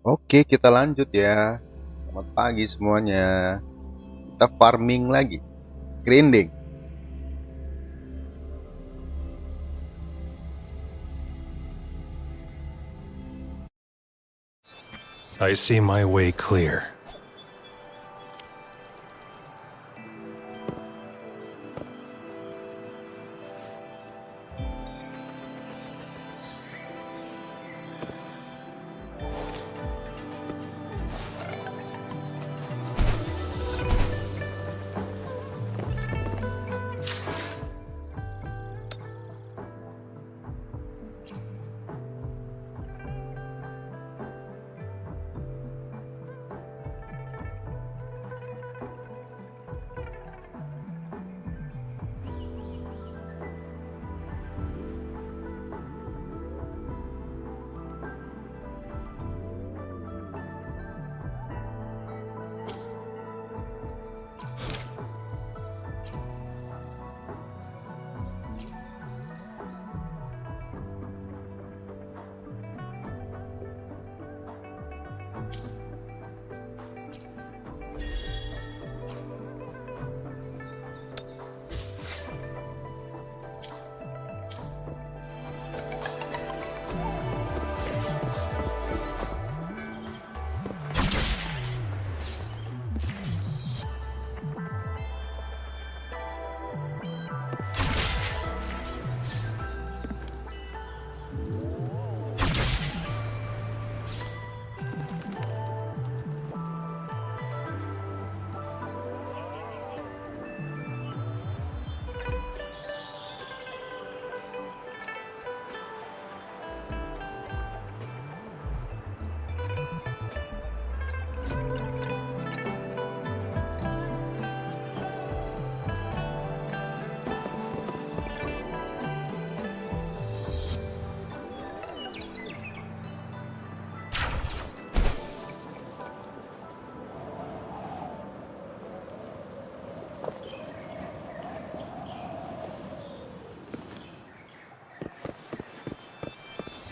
Oke, kita lanjut ya. Selamat pagi semuanya. Kita farming lagi. Grinding. I see my way clear.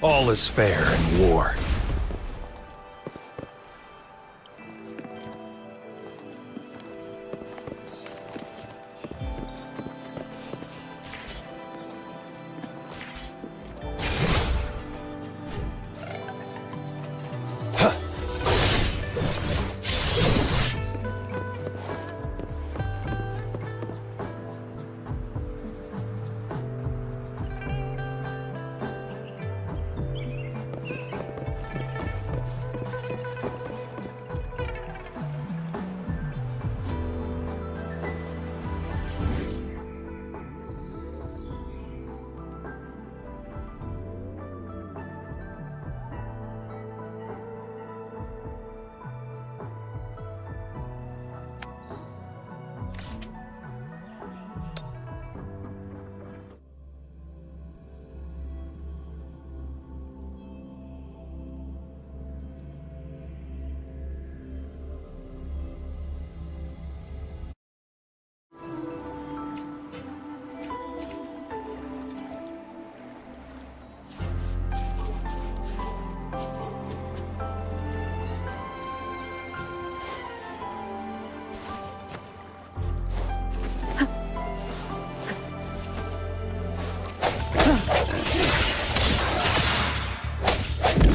All is fair in war.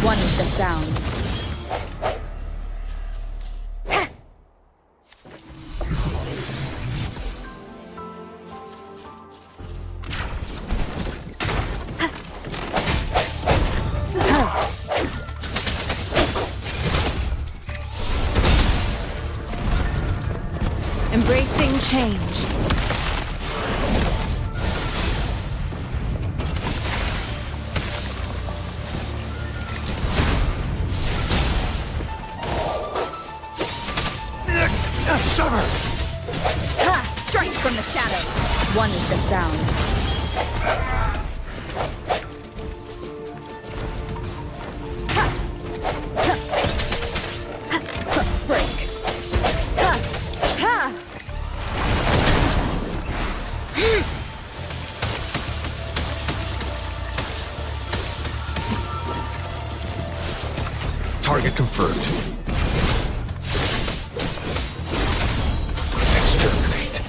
One with the sounds. Embracing change. Ha! Strike from the shadows. One with the sound. Break. Ha! Ha! Target dragon fruit. Exterminate.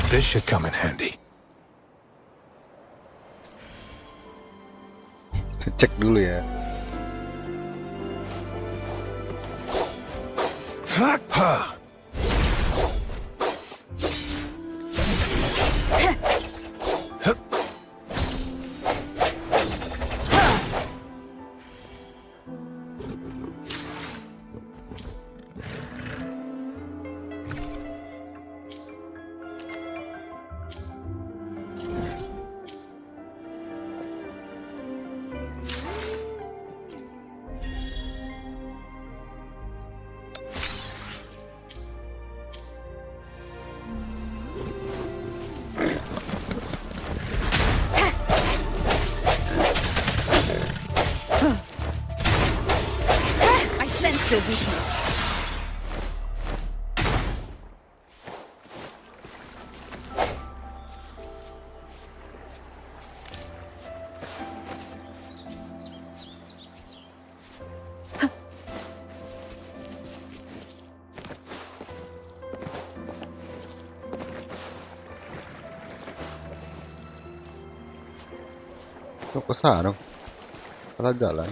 This should come in handy. Cek dulu ya. Ha! I sense your weakness. Kok ke sana? Salah jalan.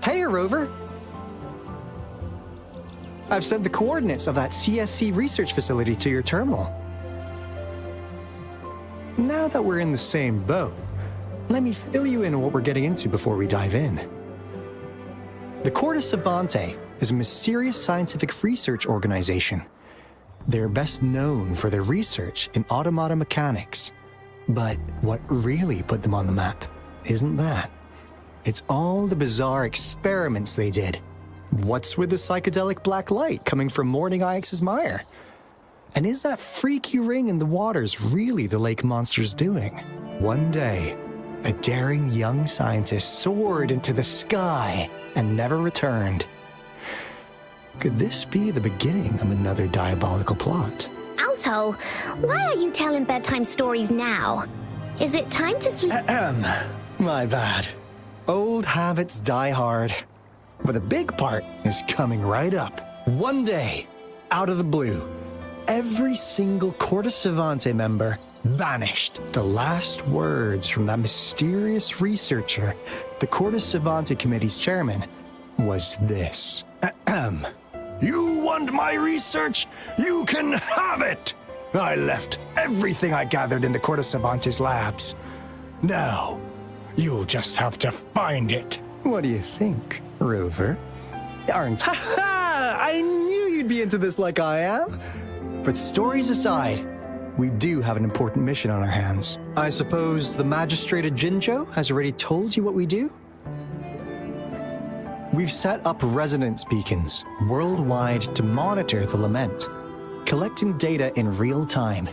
Hey, Rover! I've sent the coordinates of that CSC research facility to your terminal. Now that we're in the same boat, let me fill you in on what we're getting into before we dive in. The Corte Savante is a mysterious scientific research organization. They're best known for their research in automata mechanics. But what really put them on the map isn't that. It's all the bizarre experiments they did. What's with the psychedelic black light coming from Morning Ix's mire? And is that freaky ring in the waters really the lake monster's doing? One day, a daring young scientist soared into the sky and never returned. Could this be the beginning of another diabolical plot? Alto, why are you telling bedtime stories now? Is it time to sleep? My bad. Old habits die hard. But the big part is coming right up. One day, out of the blue, every single Corte Savante member vanished. The last words from that mysterious researcher, the Corte Savante Committee's chairman, was this. You want my research? You can have it! I left everything I gathered in the Corte Savante's labs. Now, you'll just have to find it. What do you think, Rover? Aren't ha! I knew you'd be into this like I am. But stories aside, we do have an important mission on our hands. I suppose the magistrate at Jinzhou has already told you what we do? We've set up resonance beacons worldwide to monitor the lament, collecting data in real time.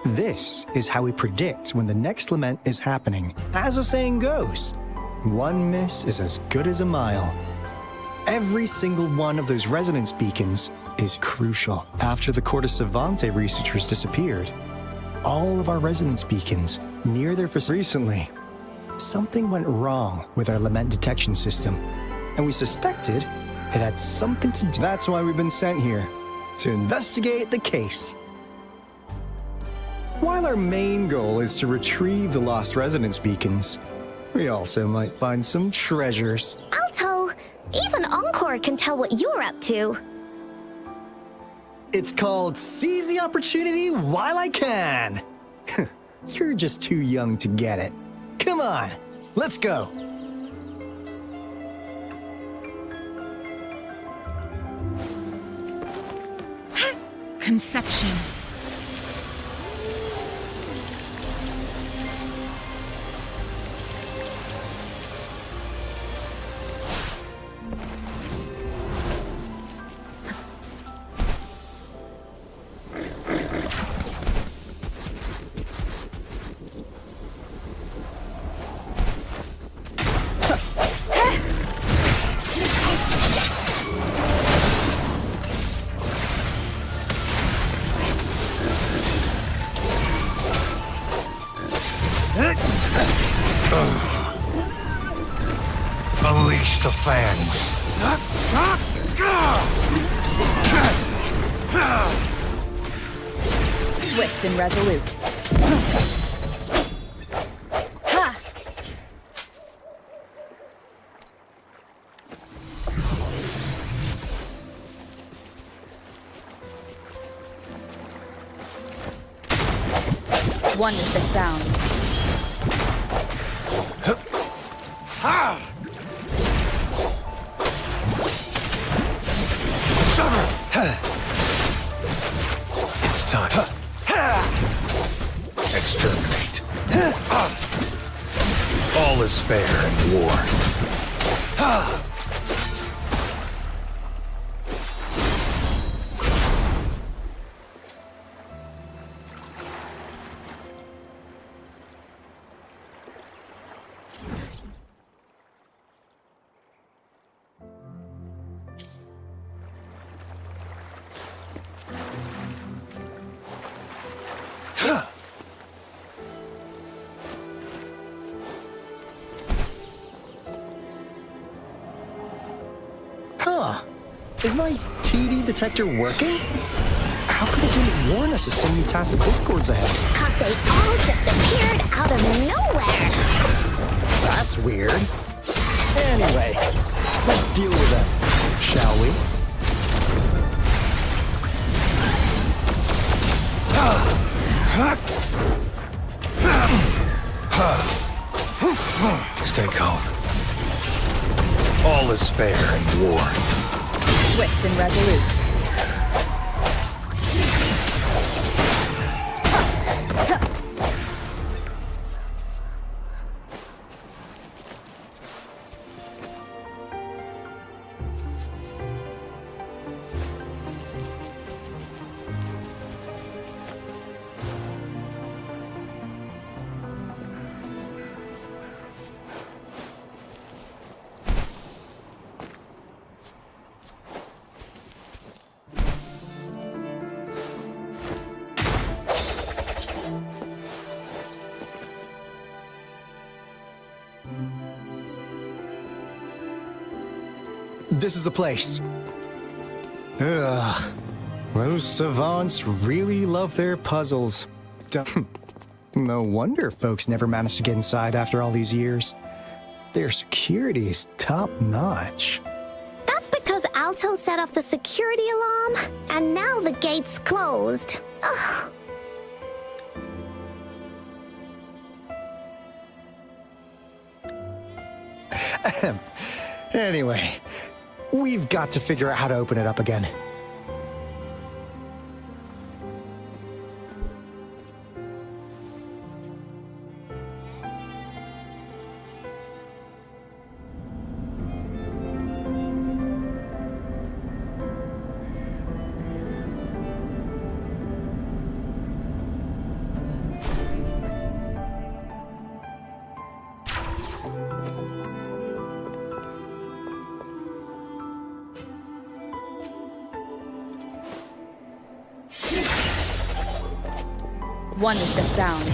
This is how we predict when the next lament is happening. As the saying goes, one miss is as good as a mile. Every single one of those resonance beacons is crucial. After the Corte Savante researchers disappeared, all of our resonance beacons near their facility. Recently, something went wrong with our lament detection system, and we suspected it had something to do. That's why we've been sent here, to investigate the case. While our main goal is to retrieve the lost resonance beacons, we also might find some treasures. Alto, even Encore can tell what you're up to. It's called Seize the Opportunity While I Can. You're just too young to get it. Come on, let's go. Conception. fangs. Swift and resolute. Ha! One with the sound. It's time. Exterminate. All is fair in war. Huh. Is my TD detector working? How come it didn't warn us of so many tacit discords ahead? 'Cause they all just appeared out of nowhere. That's weird. Anyway, let's deal with them, shall we? Stay calm. All is fair in war. Swift and resolute. This is the place. Ugh. Those savants really love their puzzles. No wonder folks never managed to get inside after all these years. Their security is top-notch. That's because Alto set off the security alarm, and now the gate's closed. Ugh. Anyway, we've got to figure out how to open it up again. One with the sound.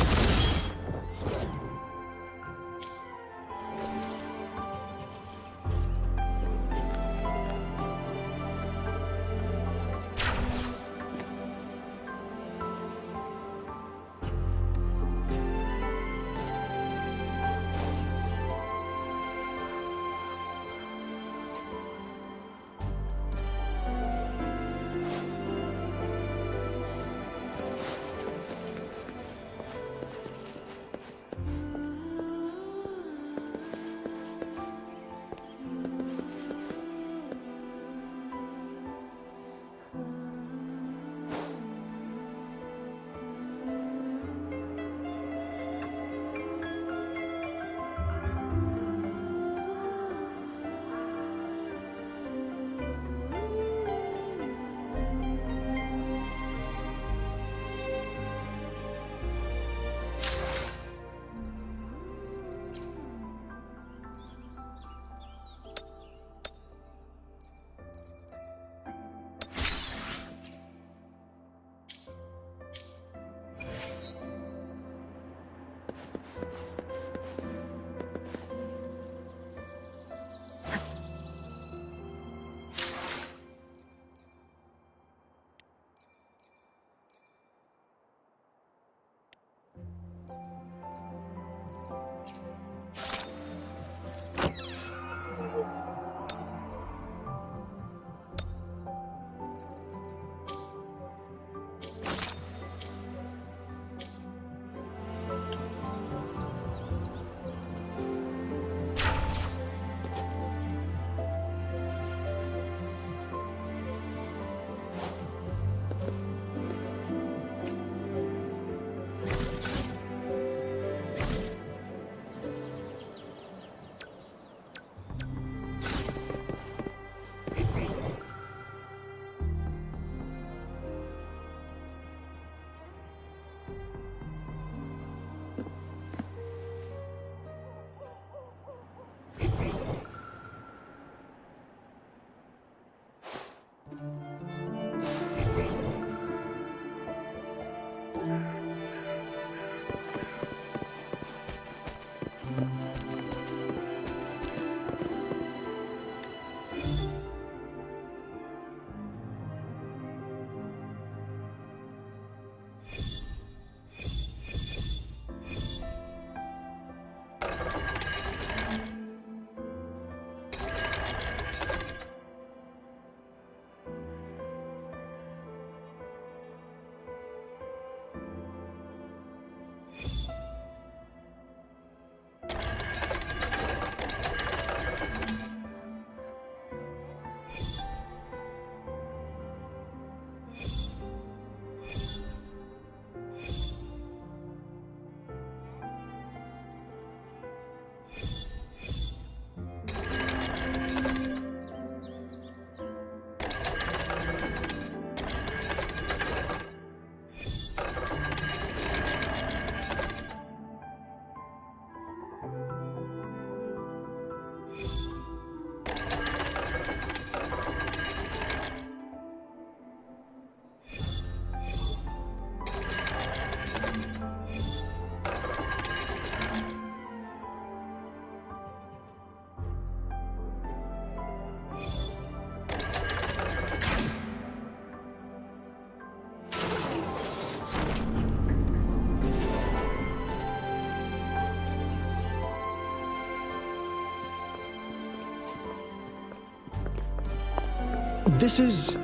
This is...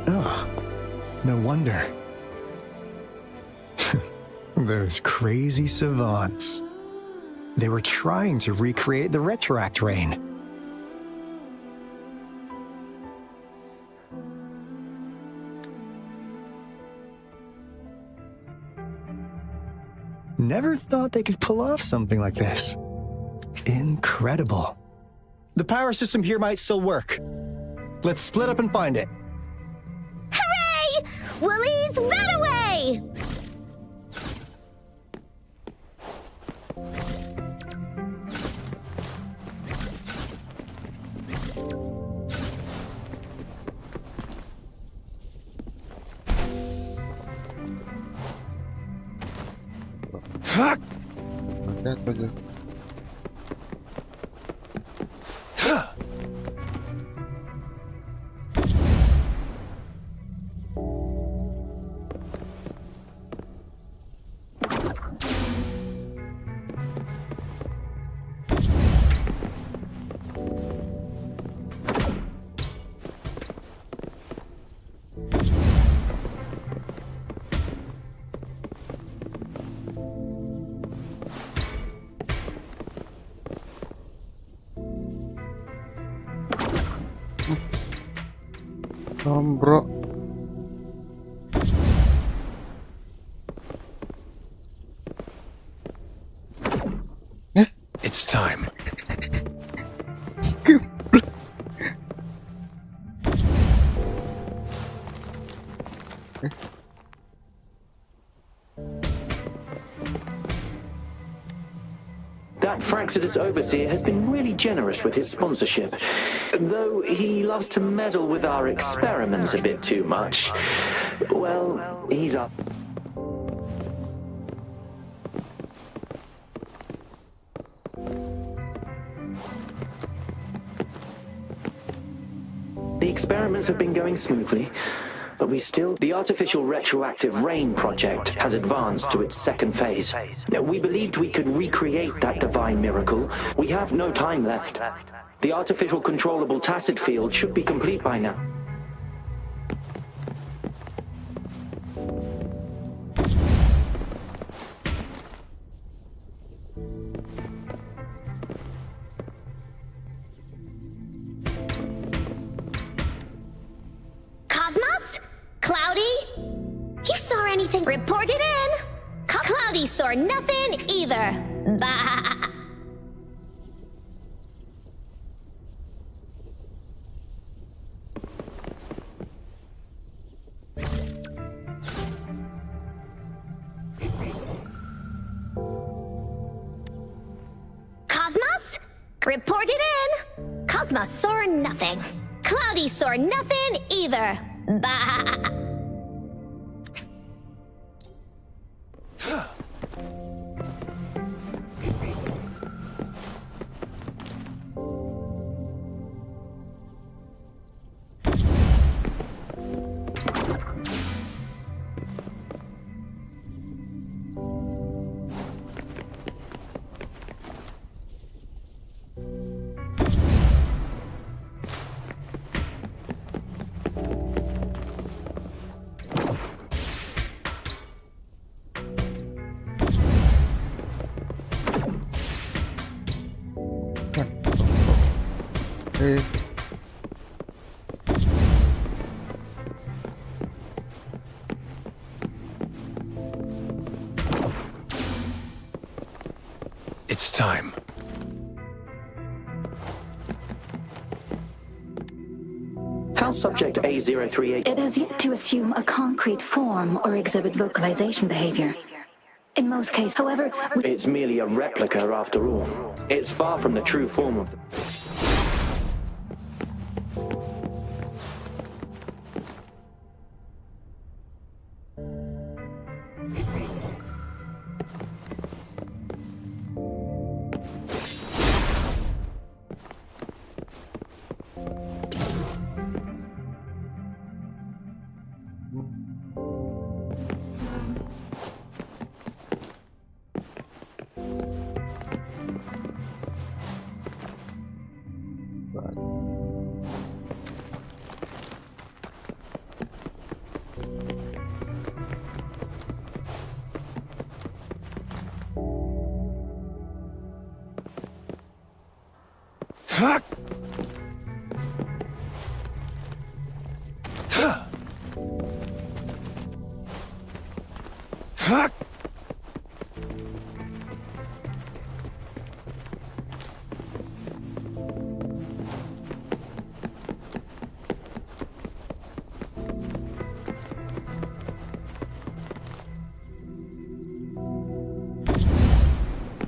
Oh, no wonder. Those crazy savants. They were trying to recreate the retroact rain. Never thought they could pull off something like this. Incredible. The power system here might still work. Let's split up and find it. Hooray! Woolies, that away! Ada tuh dia. Bro. It's time. That Fraxidus overseer has been really generous with his sponsorship, though he loves to meddle with our experiments a bit too much. Well, he's up. The experiments have been going smoothly, but the artificial retroactive rain project has advanced to its second phase. We believed we could recreate that divine miracle. We have no time left. The artificial controllable tacit field should be complete by now. Report it in! Cloudy saw nothing either. Bah! Cosmos? Report it in! Cosmos saw nothing. Cloudy saw nothing either. Bah! It's time. How's subject A038? It has yet to assume a concrete form or exhibit vocalization behavior. In most cases, however... It's merely a replica after all. It's far from the true form of...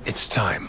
It's time.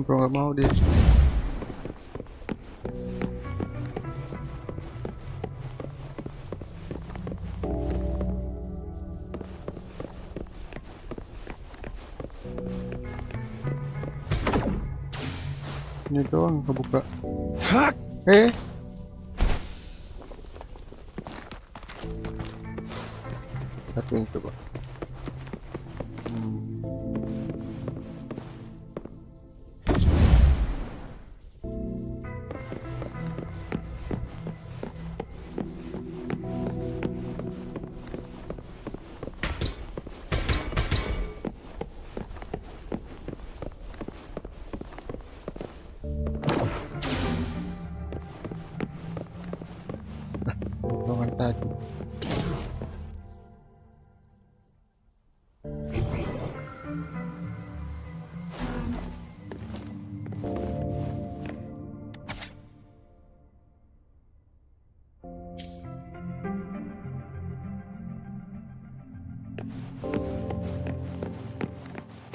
Bro, nggak mau dia. Ini doang kebuka. Satu yang coba. Ruangan tadi.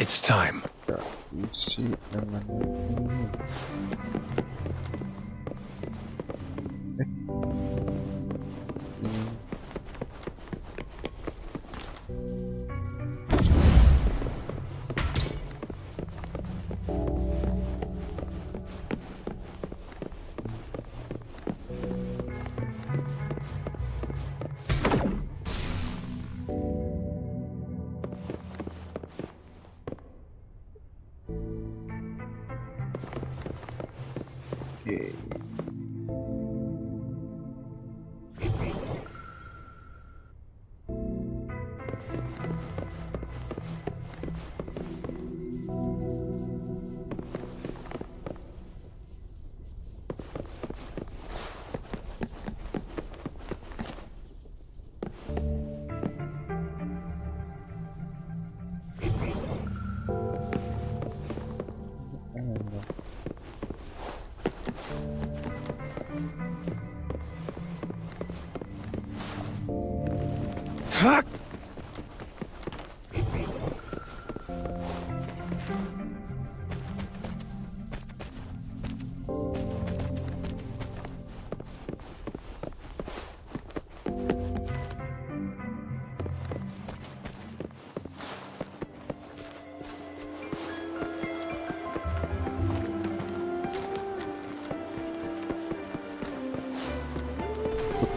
It's time. Kita isi dengan ini. Oke.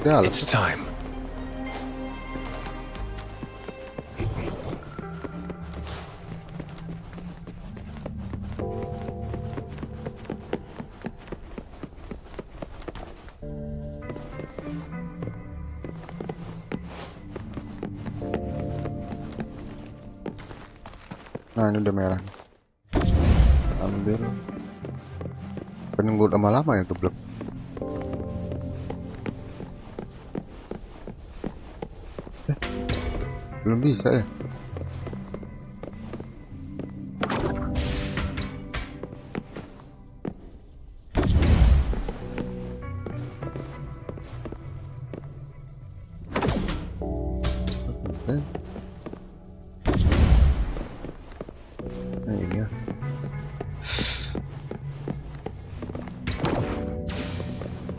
Dalam. It's time. Nah, ini udah merah. Ambil. Penunggu lama-lama ya geblek. Belum bisa ya. Oke. Nah, ini ya.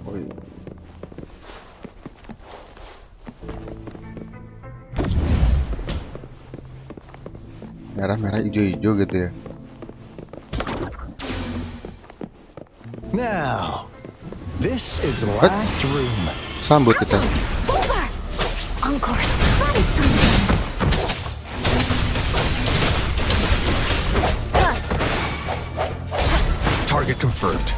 Oh iya. Merah-merah hijau-hijau gitu ya. Now, this is the last room. Sambut kita. Over! Encore spotted something! Target confirmed.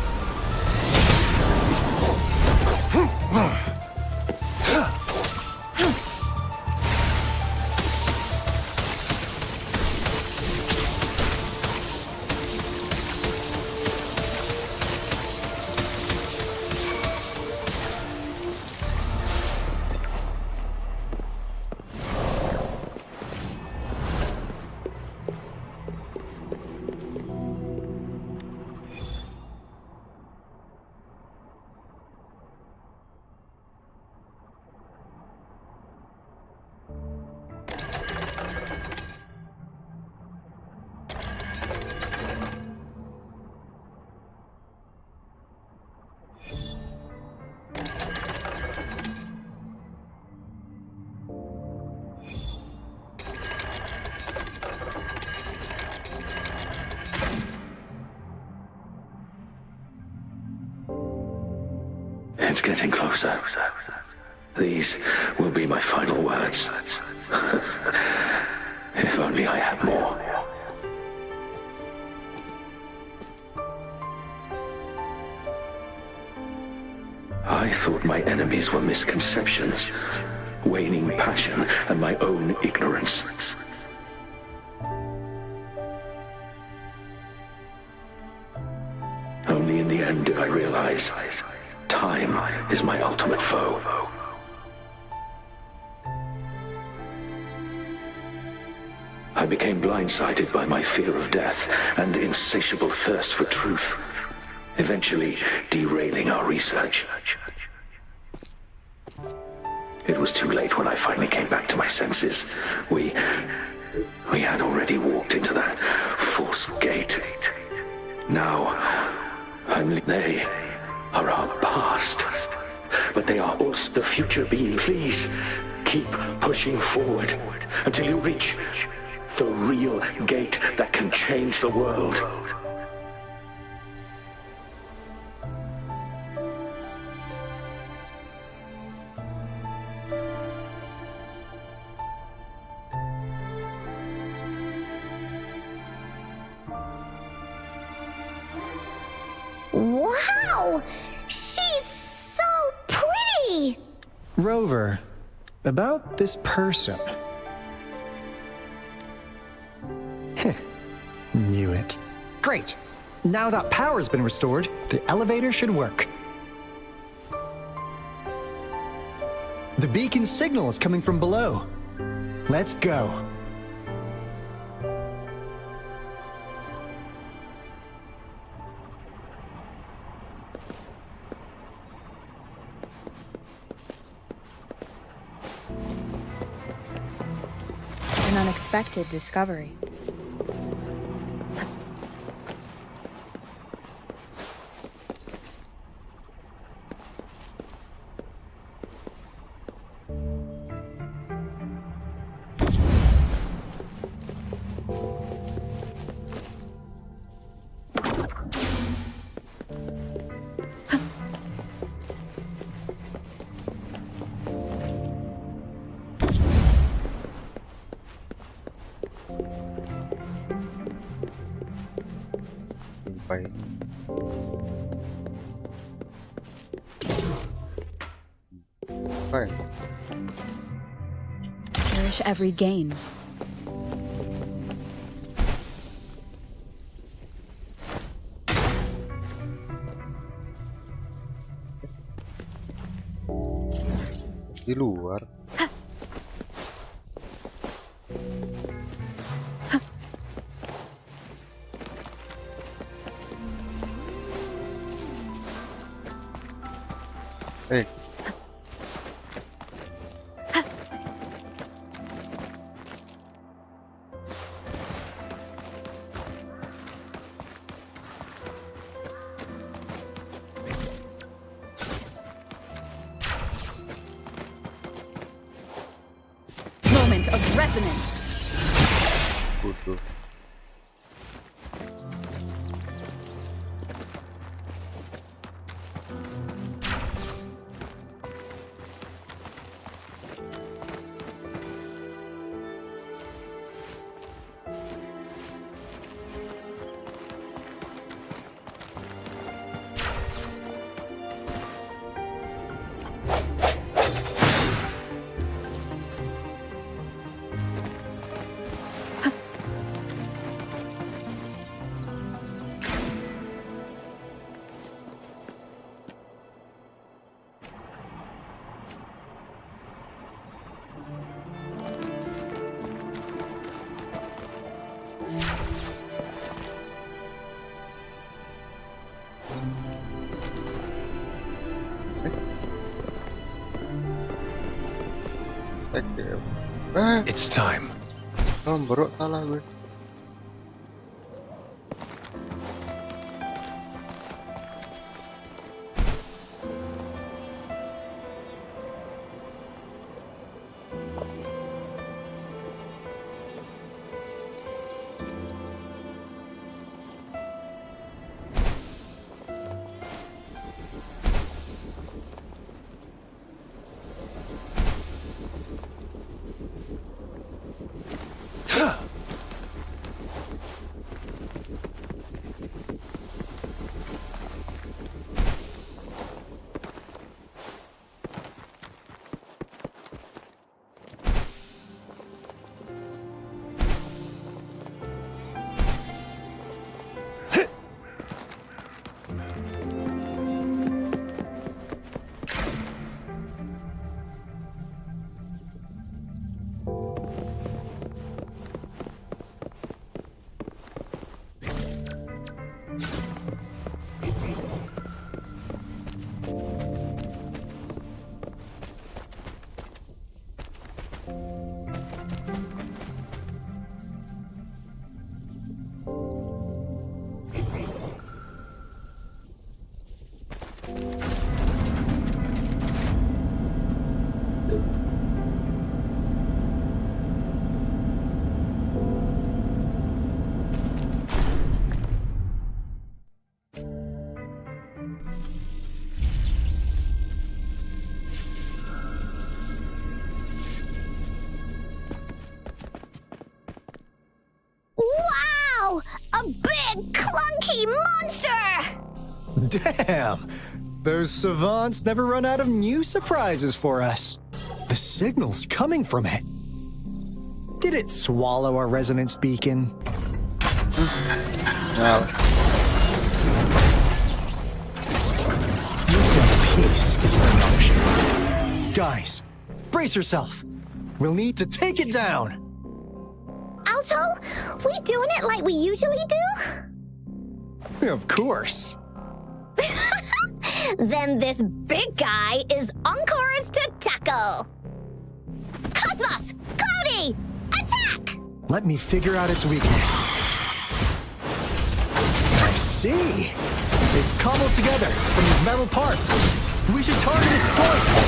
It's getting closer. These will be my final words. If only I had more. I thought my enemies were misconceptions, waning passion, and my own ignorance. Only in the end did I realize time is my ultimate foe. I became blindsided by my fear of death and insatiable thirst for truth, eventually derailing our research. It was too late when I finally came back to my senses. We had already walked into that false gate. Now, they are our past, but they are also the future being. Please, keep pushing forward until you reach the real gate that can change the world. Wow! She's so pretty! Rover, about this person. Knew it. Great! Now that power's been restored, the elevator should work. The beacon signal is coming from below. Let's go. An unexpected discovery. Bye. Fine. Cherish every gain. Di luar. Eh. Moment of resonance. Oke. It's time. Bro, salah gue. Wow! A big, clunky monster! Damn! Those savants never run out of new surprises for us. The signal's coming from it. Did it swallow our resonance beacon? Nah, Losing peace is an emotion. Guys, brace yourself. We'll need to take it down. Alto, we doing it like we usually do? Of course. Then this big guy is Encore's to tackle. Cosmos! Cloudy! Attack! Let me figure out its weakness. I see. It's cobbled together from these metal parts. We should target its joints.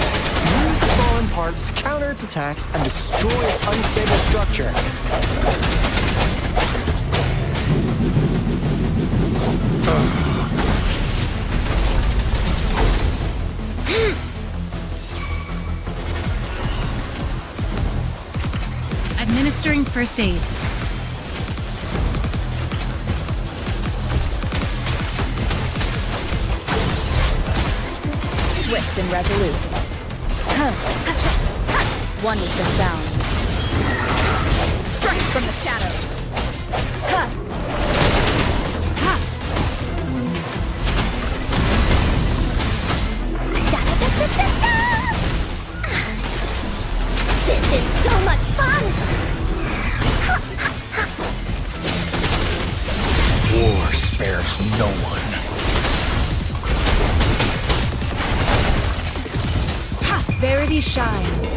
Use the fallen parts to counter its attacks and destroy its unstable structure. Administering first aid. Swift and resolute. One with the sound. Strike from the shadows. This is so much fun! War spares no one. Verity shines.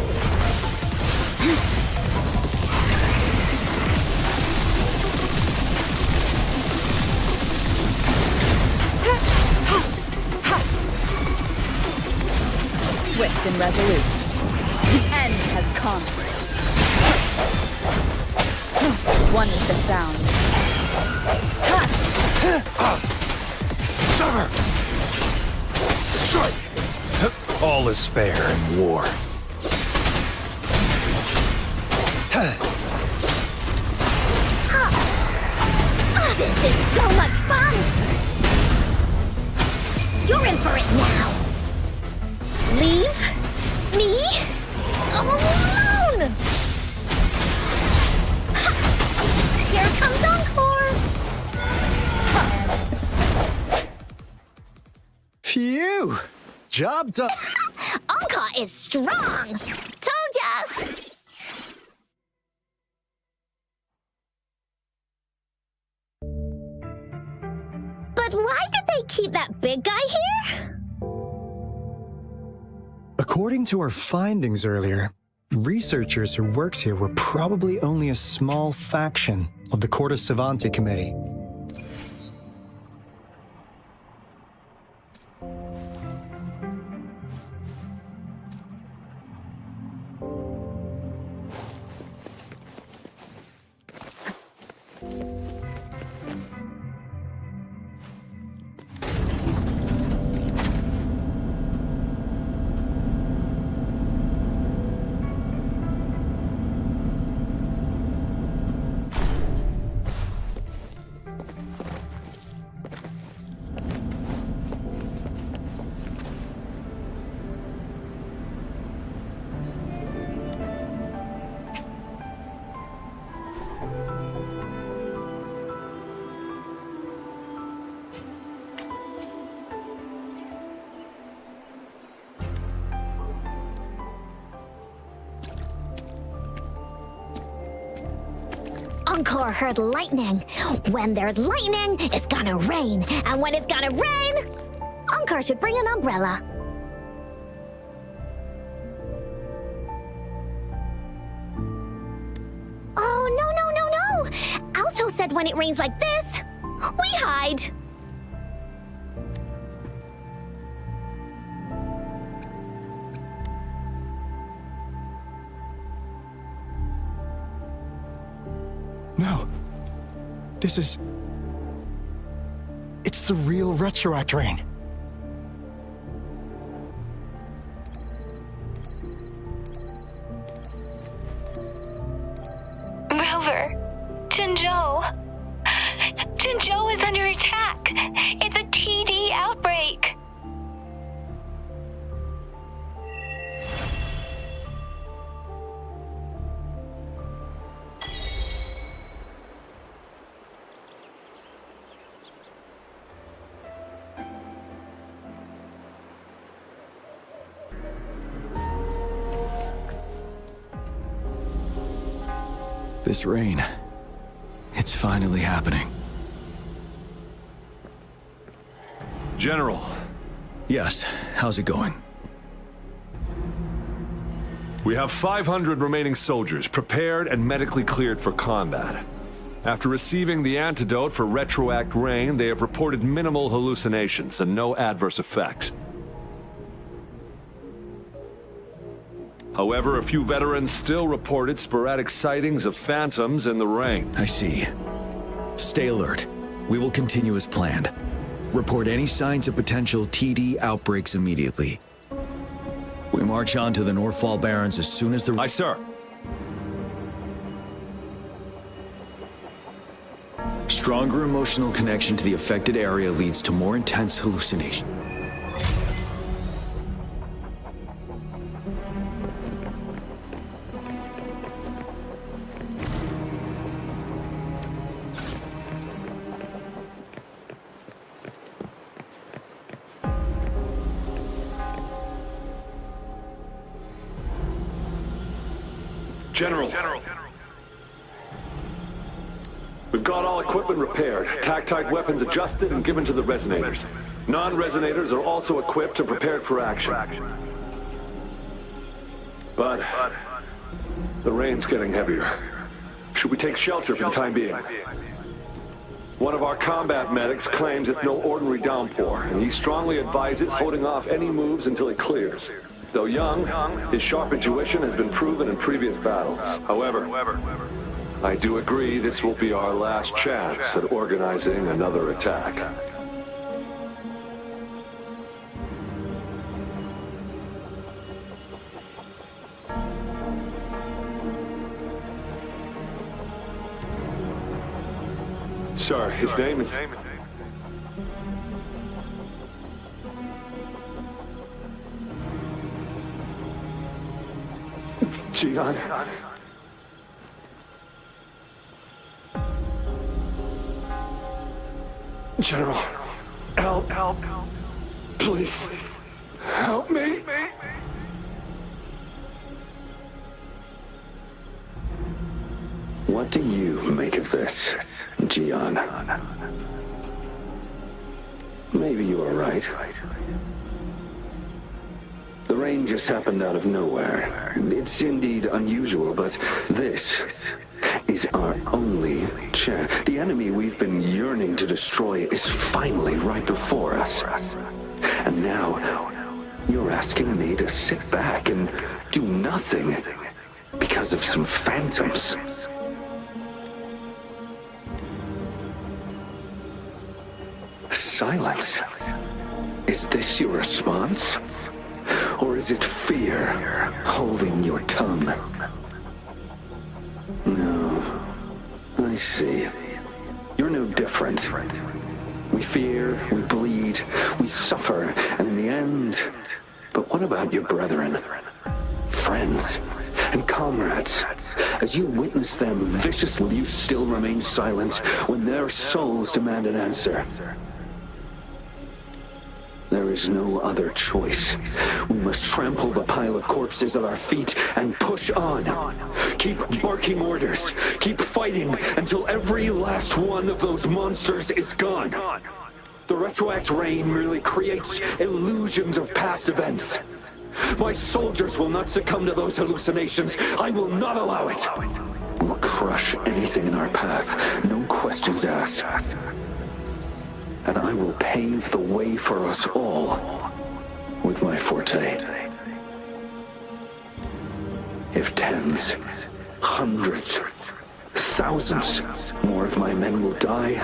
Swift and resolute. The end has come. One with the sound. Sever! Strike! All is fair in war. This is so much fun! You're in for it now! Leave me alone! Ha! Here comes Encore! Phew! Job done. Encore is strong! Told ya! But why did they keep that big guy here? According to our findings earlier, researchers who worked here were probably only a small faction of the Corte Savante Committee. Encore heard lightning. When there's lightning, it's gonna rain. And when it's gonna rain, Encore should bring an umbrella. Oh, no. Alto said when it rains like this, we hide. No. This is... It's the real Retroact rain. Rover, Jinzhou. Jinzhou is under attack. It's a TD outbreak. This rain, it's finally happening. General. Yes, how's it going? We have 500 remaining soldiers prepared and medically cleared for combat. After receiving the antidote for Retroact rain, they have reported minimal hallucinations and no adverse effects. However, a few veterans still reported sporadic sightings of phantoms in the rain. I see. Stay alert. We will continue as planned. Report any signs of potential TD outbreaks immediately. We march on to the Northfall Barrens as soon as the... Aye, sir. Stronger emotional connection to the affected area leads to more intense hallucination. General. We've got all equipment repaired, tactite weapons adjusted and given to the resonators. Non-resonators are also equipped and prepared for action. But the rain's getting heavier. Should we take shelter for the time being? One of our combat medics claims it's no ordinary downpour, and he strongly advises holding off any moves until it clears. Though young, his sharp intuition has been proven in previous battles. However, I do agree this will be our last chance at organizing another attack. Sir, his name is... Gian. General, help. Please, help me. What do you make of this, Gian? Maybe you are right. The rain just happened out of nowhere. It's indeed unusual, but this is our only chance. The enemy we've been yearning to destroy is finally right before us. And now, you're asking me to sit back and do nothing because of some phantoms. Silence. Is this your response? Or is it fear holding your tongue? No. I see. You're no different. We fear, we bleed, we suffer, and in the end... But what about your brethren, friends, and comrades? As you witness them viciously, will you still remain silent when their souls demand an answer? There is no other choice. We must trample the pile of corpses at our feet and push on. Keep barking orders. Keep fighting until every last one of those monsters is gone. The retroact rain merely creates illusions of past events. My soldiers will not succumb to those hallucinations. I will not allow it. We'll crush anything in our path, no questions asked. And I will pave the way for us all with my forte. If tens, hundreds, thousands more of my men will die,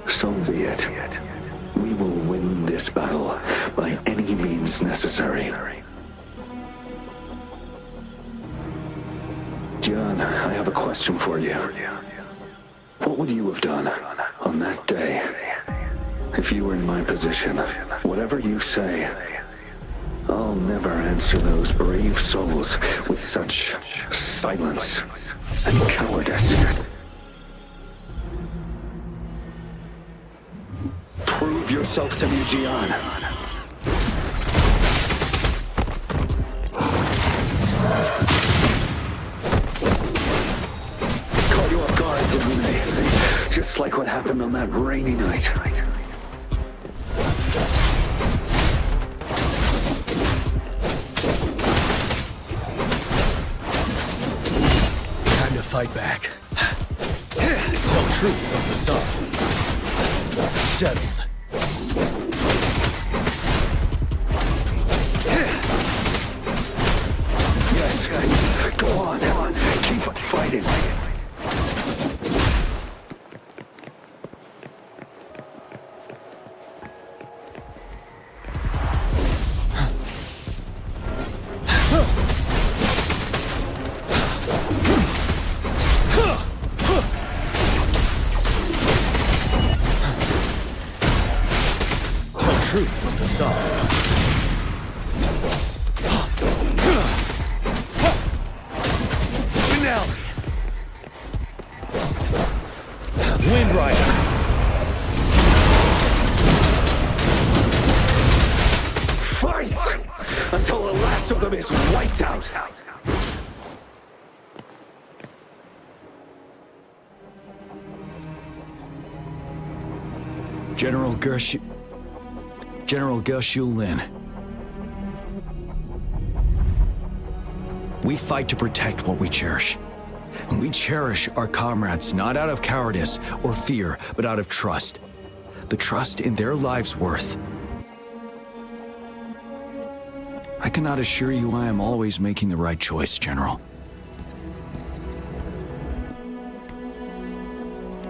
so be it. We will win this battle by any means necessary. John, I have a question for you. What would you have done on that day if you were in my position? Whatever you say, I'll never answer those brave souls with such silence and cowardice. Prove yourself to me, Gian. Caught you off guard, didn't they? Just like what happened on that rainy night. Time to fight back. Tell truth of the sun. Settled. Yes, go on. Keep fighting. Truth from the sun. Finale. Wind Rider. Fight until the last of them is wiped out. General Gershu Lin. We fight to protect what we cherish. And we cherish our comrades not out of cowardice or fear, but out of trust. The trust in their lives' worth. I cannot assure you I am always making the right choice, General.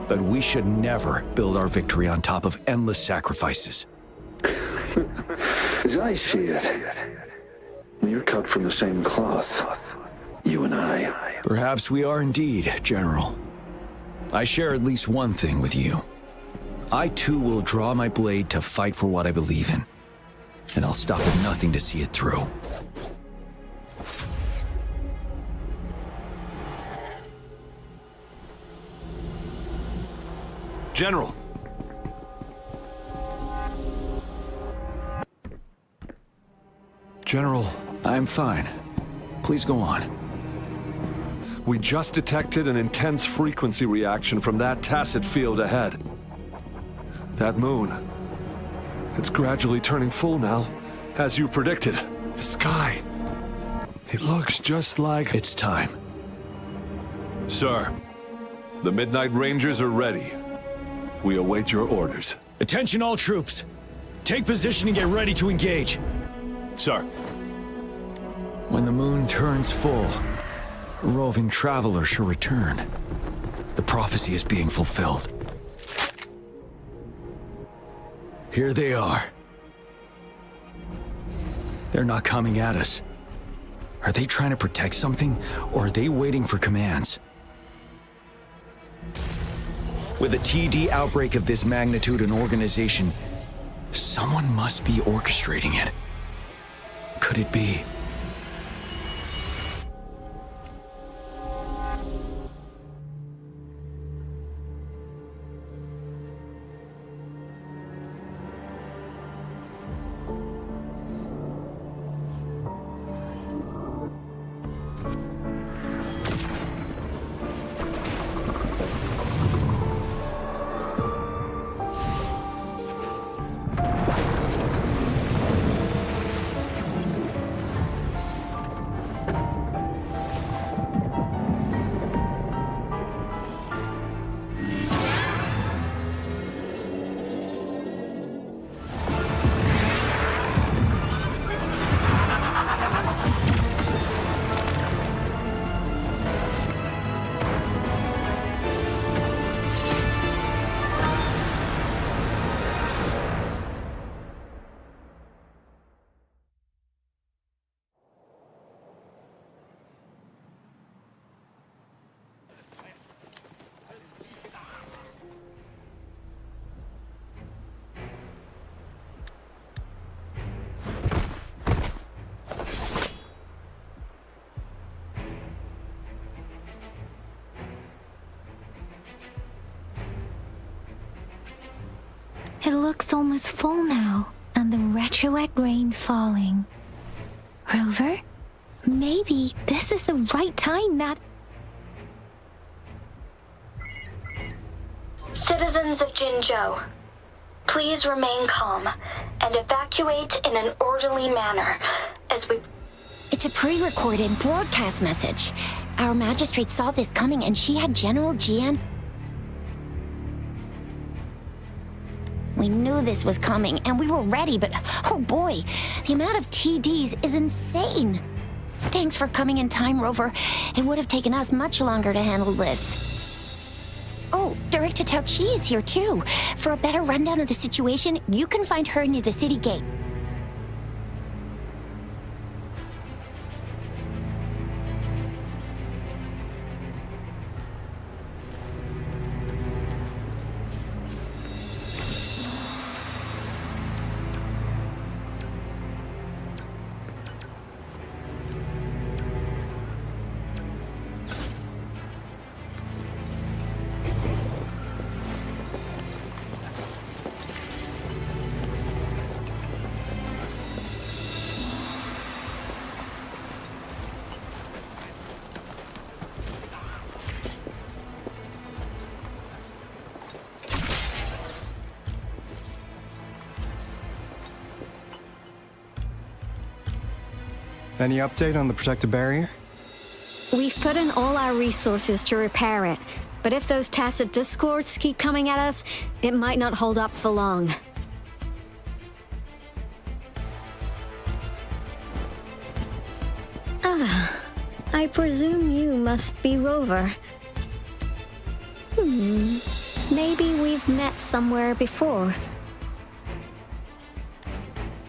But we should never build our victory on top of endless sacrifices. As I see it, we're cut from the same cloth, you and I. Perhaps we are indeed, General. I share at least one thing with you. I too will draw my blade to fight for what I believe in. And I'll stop at nothing to see it through. General. General. I'm fine. Please go on. We just detected an intense frequency reaction from that tacit field ahead. That moon. It's gradually turning full now, as you predicted. The sky. It looks just like... It's time. Sir, the Midnight Rangers are ready. We await your orders. Attention all troops. Take position and get ready to engage. Sir. When the moon turns full, a roving traveler shall return. The prophecy is being fulfilled. Here they are. They're not coming at us. Are they trying to protect something, or are they waiting for commands? With a TD outbreak of this magnitude and organization, someone must be orchestrating it. Could it be? It looks almost full now, and the retroact rain falling. Rover, maybe this is the right time that... Citizens of Jinzhou, please remain calm and evacuate in an orderly manner as we... It's a pre-recorded broadcast message. Our magistrate saw this coming and she had General Jian... We knew this was coming, and we were ready, but oh boy, the amount of TDs is insane. Thanks for coming in time, Rover. It would have taken us much longer to handle this. Oh, Director Tao Chi is here too. For a better rundown of the situation, you can find her near the city gate. Any update on the protective barrier? We've put in all our resources to repair it, but if those tacit discords keep coming at us, it might not hold up for long. Ah, I presume you must be Rover. Maybe we've met somewhere before.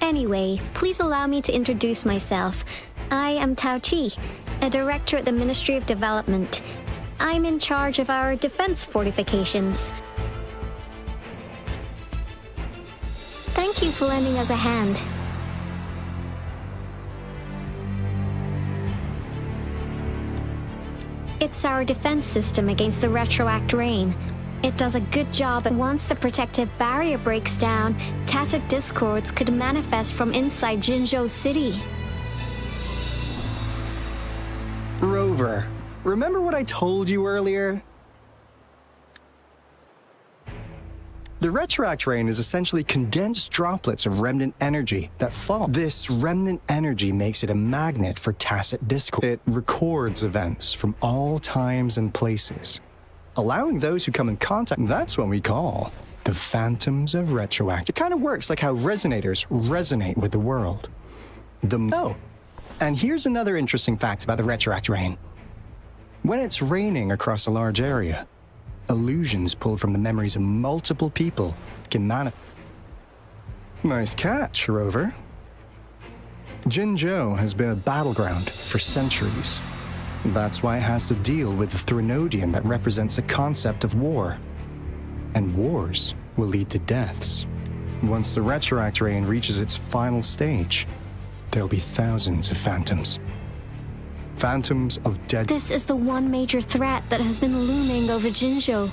Anyway, please allow me to introduce myself. I am Tao Chi, a director at the Ministry of Development. I'm in charge of our defense fortifications. Thank you for lending us a hand. It's our defense system against the retroact rain. It does a good job, and once the protective barrier breaks down, tacit discords could manifest from inside Jinzhou City. Rover, remember what I told you earlier? The retroact rain is essentially condensed droplets of remnant energy that fall. This remnant energy makes it a magnet for tacit discord. It records events from all times and places, allowing those who come in contact. That's what we call the phantoms of retroact. It kind of works like how resonators resonate with the world. And here's another interesting fact about the retroact rain. When it's raining across a large area, illusions pulled from the memories of multiple people can manifest. Nice catch, Rover. Jinzhou has been a battleground for centuries. That's why it has to deal with the Threnodian that represents a concept of war. And wars will lead to deaths. Once the retroact rain reaches its final stage, there'll be thousands of phantoms. Phantoms of dead. This is the one major threat that has been looming over Jinzhou.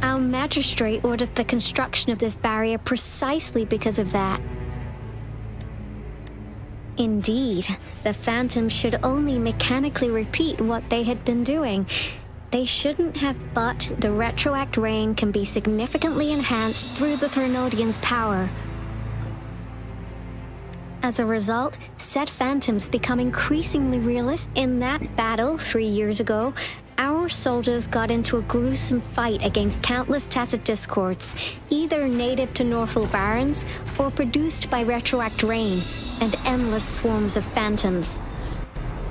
Our magistrate ordered the construction of this barrier precisely because of that. Indeed, the phantoms should only mechanically repeat what they had been doing. They shouldn't have, but the retroact rain can be significantly enhanced through the Threnodian's power. As a result, said phantoms become increasingly realistic. In that battle 3 years ago, our soldiers got into a gruesome fight against countless tacit discords, either native to Northfall Barrens or produced by retroact rain, and endless swarms of phantoms.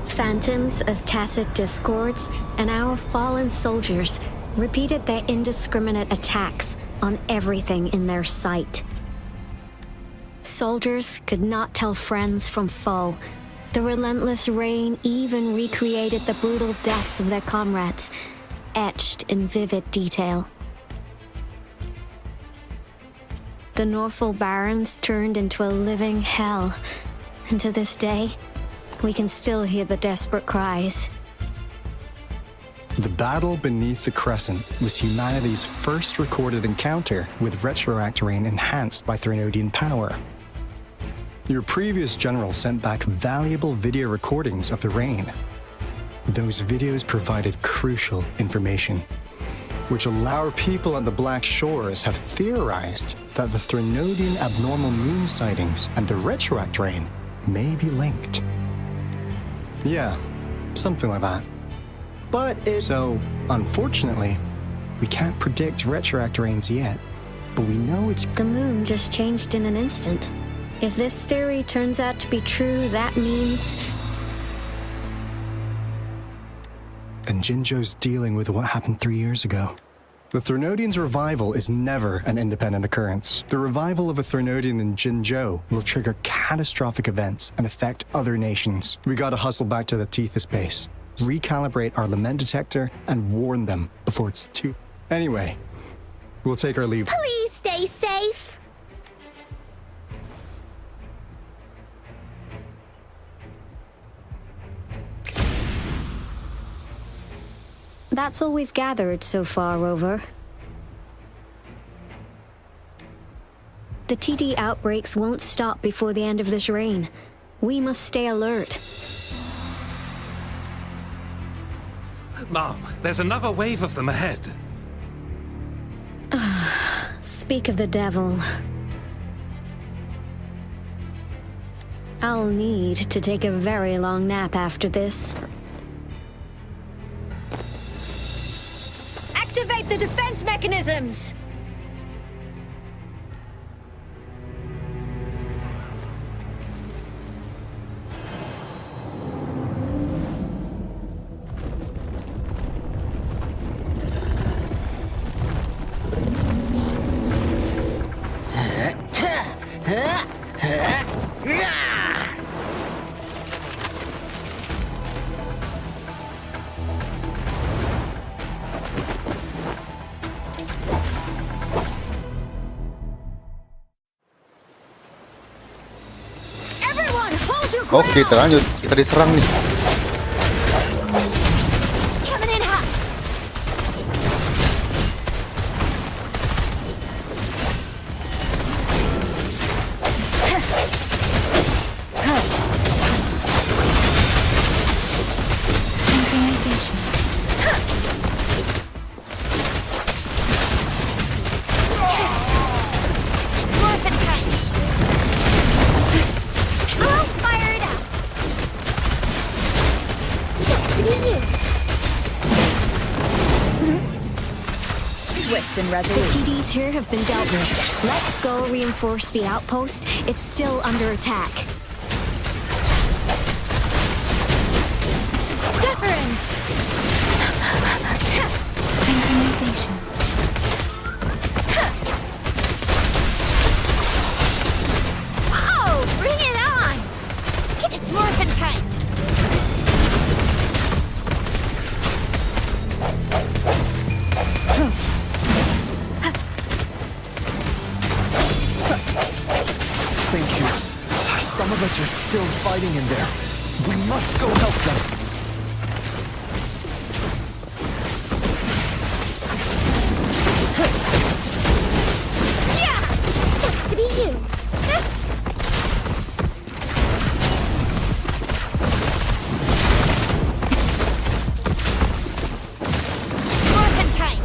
Phantoms of tacit discords and our fallen soldiers repeated their indiscriminate attacks on everything in their sight. Soldiers could not tell friends from foe. The relentless rain even recreated the brutal deaths of their comrades, etched in vivid detail. The Northfall Barrens turned into a living hell, and to this day, we can still hear the desperate cries. The battle beneath the Crescent was humanity's first recorded encounter with retroact rain enhanced by Threnodian power. Your previous general sent back valuable video recordings of the rain. Those videos provided crucial information, which our people at the Black Shores have theorized that the Threnodian abnormal moon sightings and the retroact rain may be linked. Yeah, something like that. So, unfortunately, we can't predict retroact rains yet, but we know it's... The moon just changed in an instant. If this theory turns out to be true, that means... And Jinzhou's dealing with what happened 3 years ago. The Threnodian's revival is never an independent occurrence. The revival of a Threnodian in Jinzhou will trigger catastrophic events and affect other nations. We gotta hustle back to the Tethys base, recalibrate our lament detector, and warn them before it's too... Anyway, we'll take our leave. Please stay safe. That's all we've gathered so far, Rover. The TD outbreaks won't stop before the end of this reign. We must stay alert. Mom, there's another wave of them ahead. Speak of the devil. I'll need to take a very long nap after this. Activate the defense mechanisms! Oke, kita lanjut. Kita diserang nih. Coming in hot. Synchronization. Sucks to be you. Swift and The resolute. TDs here have been dealt with. Let's go reinforce the outpost. It's still under attack. WUTHERING! Synchronization. Oh, bring it on! It's morphin' time! Thank you. Some of us are still fighting in there. We must go help them. Sucks to be you! It's morphin' time!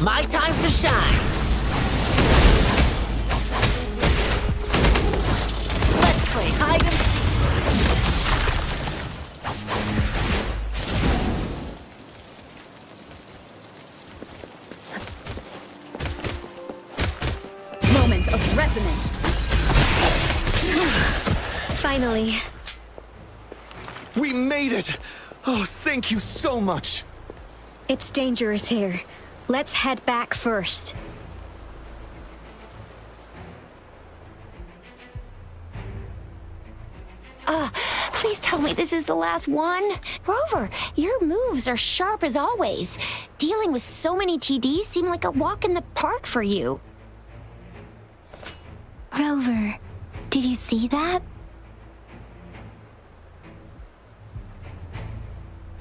My time to shine. Let's play hide and seek. Moment of resonance. Finally. We made it! Oh, thank you so much. It's dangerous here. Let's head back first. Please tell me this is the last one. Rover, your moves are sharp as always. Dealing with so many TDs seemed like a walk in the park for you. Rover, did you see that?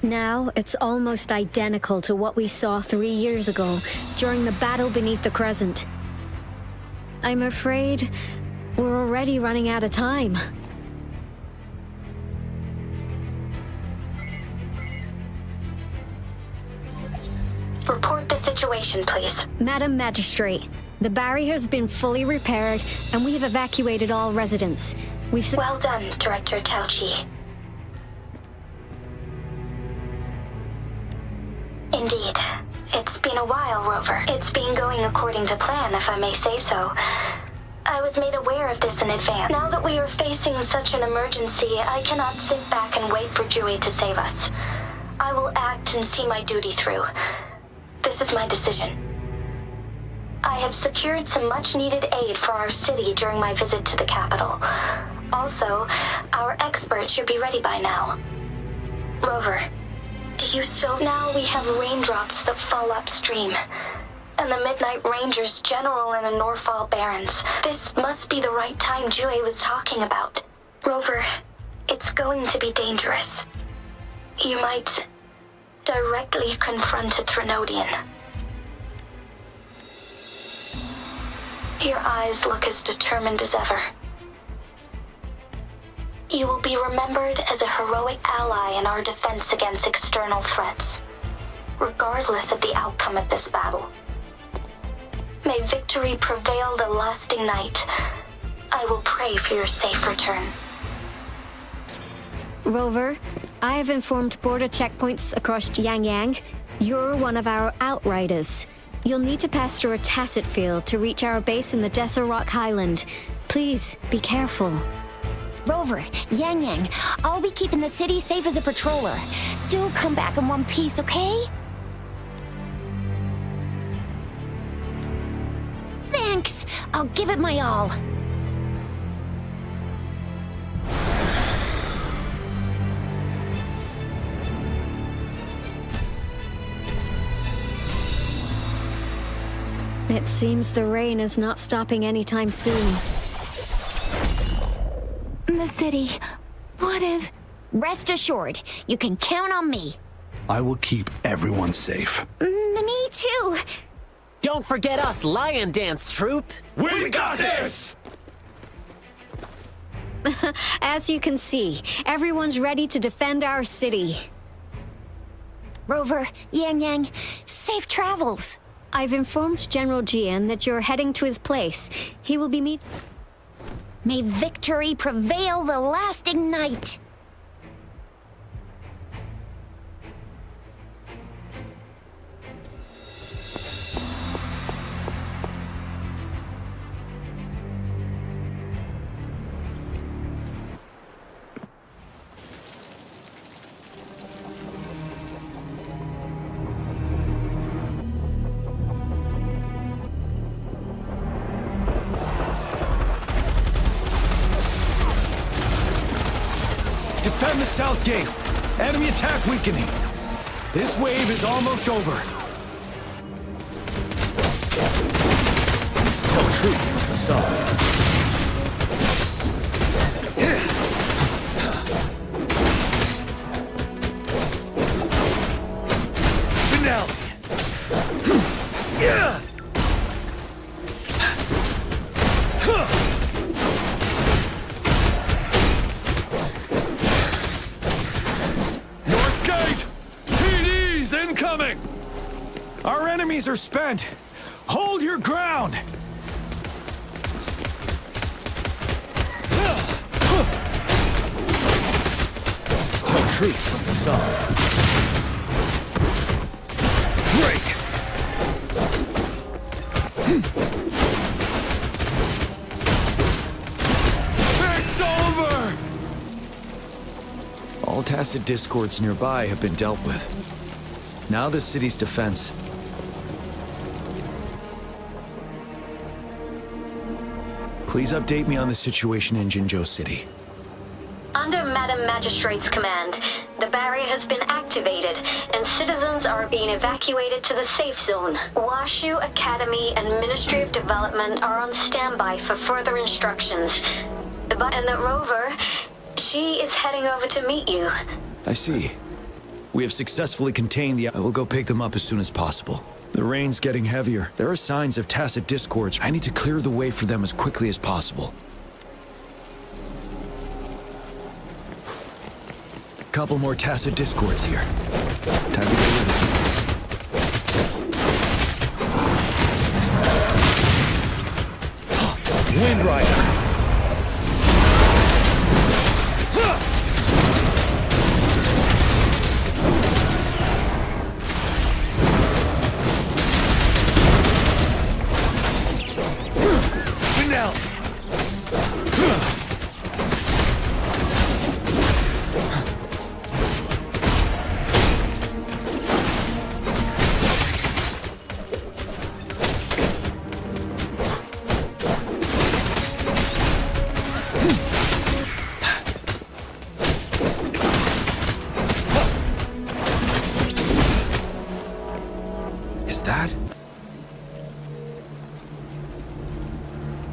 Now, it's almost identical to what we saw 3 years ago, during the battle beneath the Crescent. I'm afraid we're already running out of time. Report the situation, please. Madam Magistrate, the barrier has been fully repaired, and we've evacuated all residents. Well done, Director Tauchi. Indeed. It's been a while, Rover. It's been going according to plan, if I may say so. I was made aware of this in advance. Now that we are facing such an emergency, I cannot sit back and wait for Jui to save us. I will act and see my duty through. This is my decision. I have secured some much-needed aid for our city during my visit to the capital. Also, our experts should be ready by now. Rover, do you still... Now we have raindrops that fall upstream, and the Midnight Rangers General in the Norfall Barrens. This must be the right time Jui was talking about. Rover, it's going to be dangerous. You might directly confront a Trinodian. Your eyes look as determined as ever. You will be remembered as a heroic ally in our defense against external threats, regardless of the outcome of this battle. May victory prevail the lasting night. I will pray for your safe return. Rover, I have informed border checkpoints across Yangyang. You're one of our outriders. You'll need to pass through a tacit field to reach our base in the Desert Rock Highland. Please, be careful. Rover, Yang, I'll be keeping the city safe as a patroller. Do come back in one piece, okay? Thanks. I'll give it my all. It seems the rain is not stopping anytime soon. The city. What if... Rest assured, you can count on me. I will keep everyone safe. Me too. Don't forget us, Lion Dance Troop. We got this! As you can see, everyone's ready to defend our city. Rover, Yang Yang, safe travels. I've informed General Jian that you're heading to his place. He will be May victory prevail the lasting night. Defend the south gate. Enemy attack weakening. This wave is almost over. Tell truth with the sun. Finale. Yeah. Incoming! Our enemies are spent. Hold your ground. Tell truth with the sun. Break. It's over! All tacit discords nearby have been dealt with. Now the city's defense. Please update me on the situation in Jinzhou City. Under Madam Magistrate's command, the barrier has been activated, and citizens are being evacuated to the safe zone. Washu Academy and Ministry of Development are on standby for further instructions. And the rover, she is heading over to meet you. I see. We have successfully contained the... I will go pick them up as soon as possible. The rain's getting heavier. There are signs of tacit discords. I need to clear the way for them as quickly as possible. Couple more tacit discords here. Time to get rid of them. Wind Rider!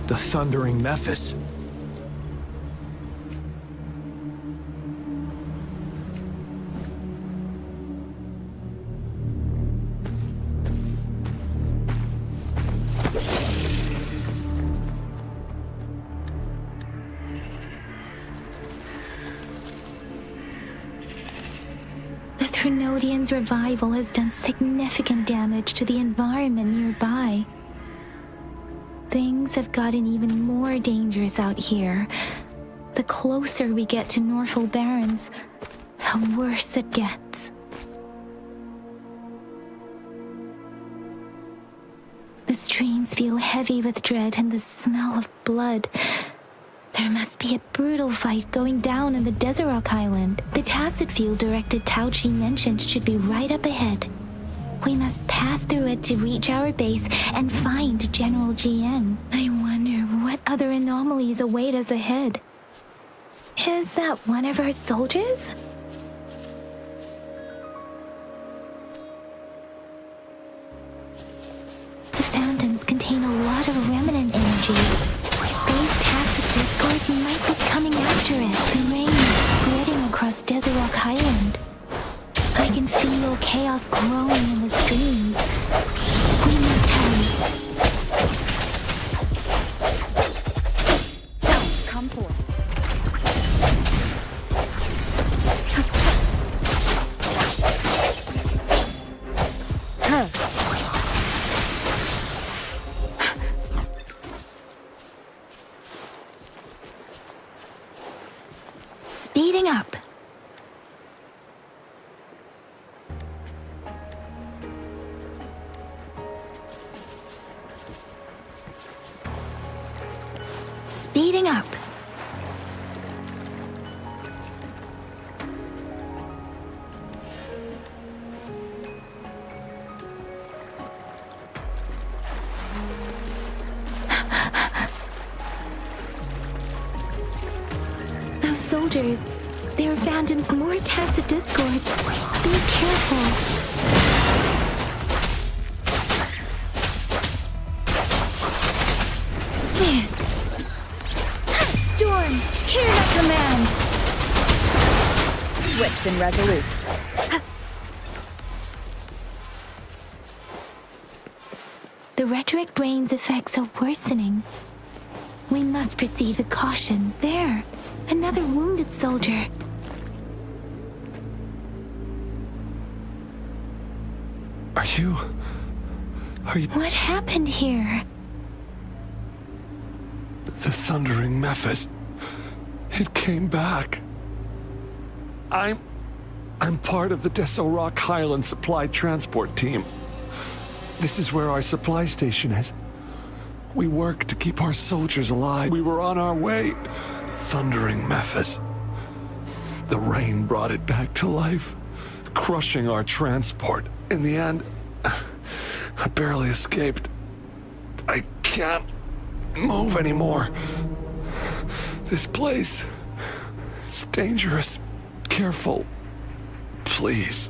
The thundering Mephis. The Threnodians' revival has done significant damage to the environment nearby. Things have gotten even more dangerous out here. The closer we get to Norfolk Barrens, the worse it gets. The streams feel heavy with dread and the smell of blood. There must be a brutal fight going down in the Desert Island. The tacit field-directed Tao Chi mentioned should be right up ahead. We must pass through it to reach our base and find General Jian. I wonder what other anomalies await us ahead. Is that one of our soldiers? The phantoms contain a lot of remnant energy. These tacit discords might be coming after it. The rain is spreading across Desert Rock Island. I can feel chaos growing in the streams. We must hurry. So, come forth. Speeding up. Those soldiers, they're Phantom's more tacit discords. Be careful. Storm, hear my command. Swift and resolute. The retroact rain's effects are worsening. We must proceed with caution. There, another wounded soldier. Are you... What happened here? The thundering Memphis. It came back. I'm part of the Deso Rock Highland Supply Transport Team. This is where our supply station is. We work to keep our soldiers alive. We were on our way. Thundering Memphis. The rain brought it back to life, crushing our transport. In the end, I barely escaped. I can't move anymore. This place, it's dangerous. Careful, please.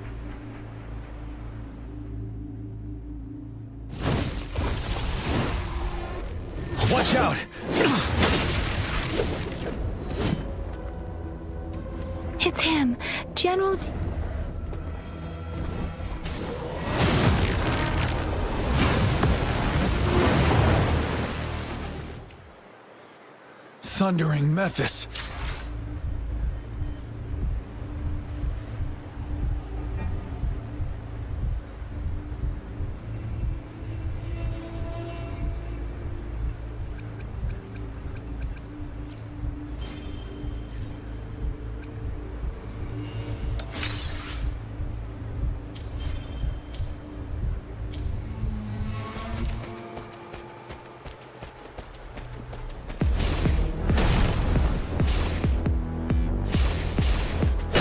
Watch out! It's him, General... Thundering Memphis.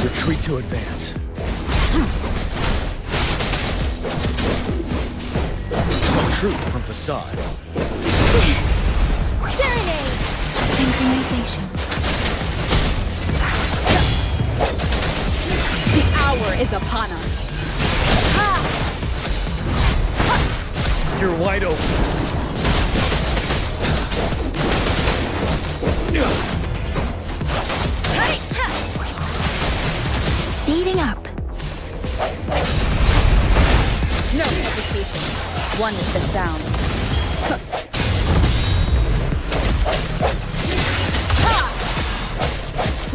Retreat to advance. Tell truth from facade. Serenade! Synchronization. The hour is upon us. You're wide open. Speeding up. No hesitation. One with the sound.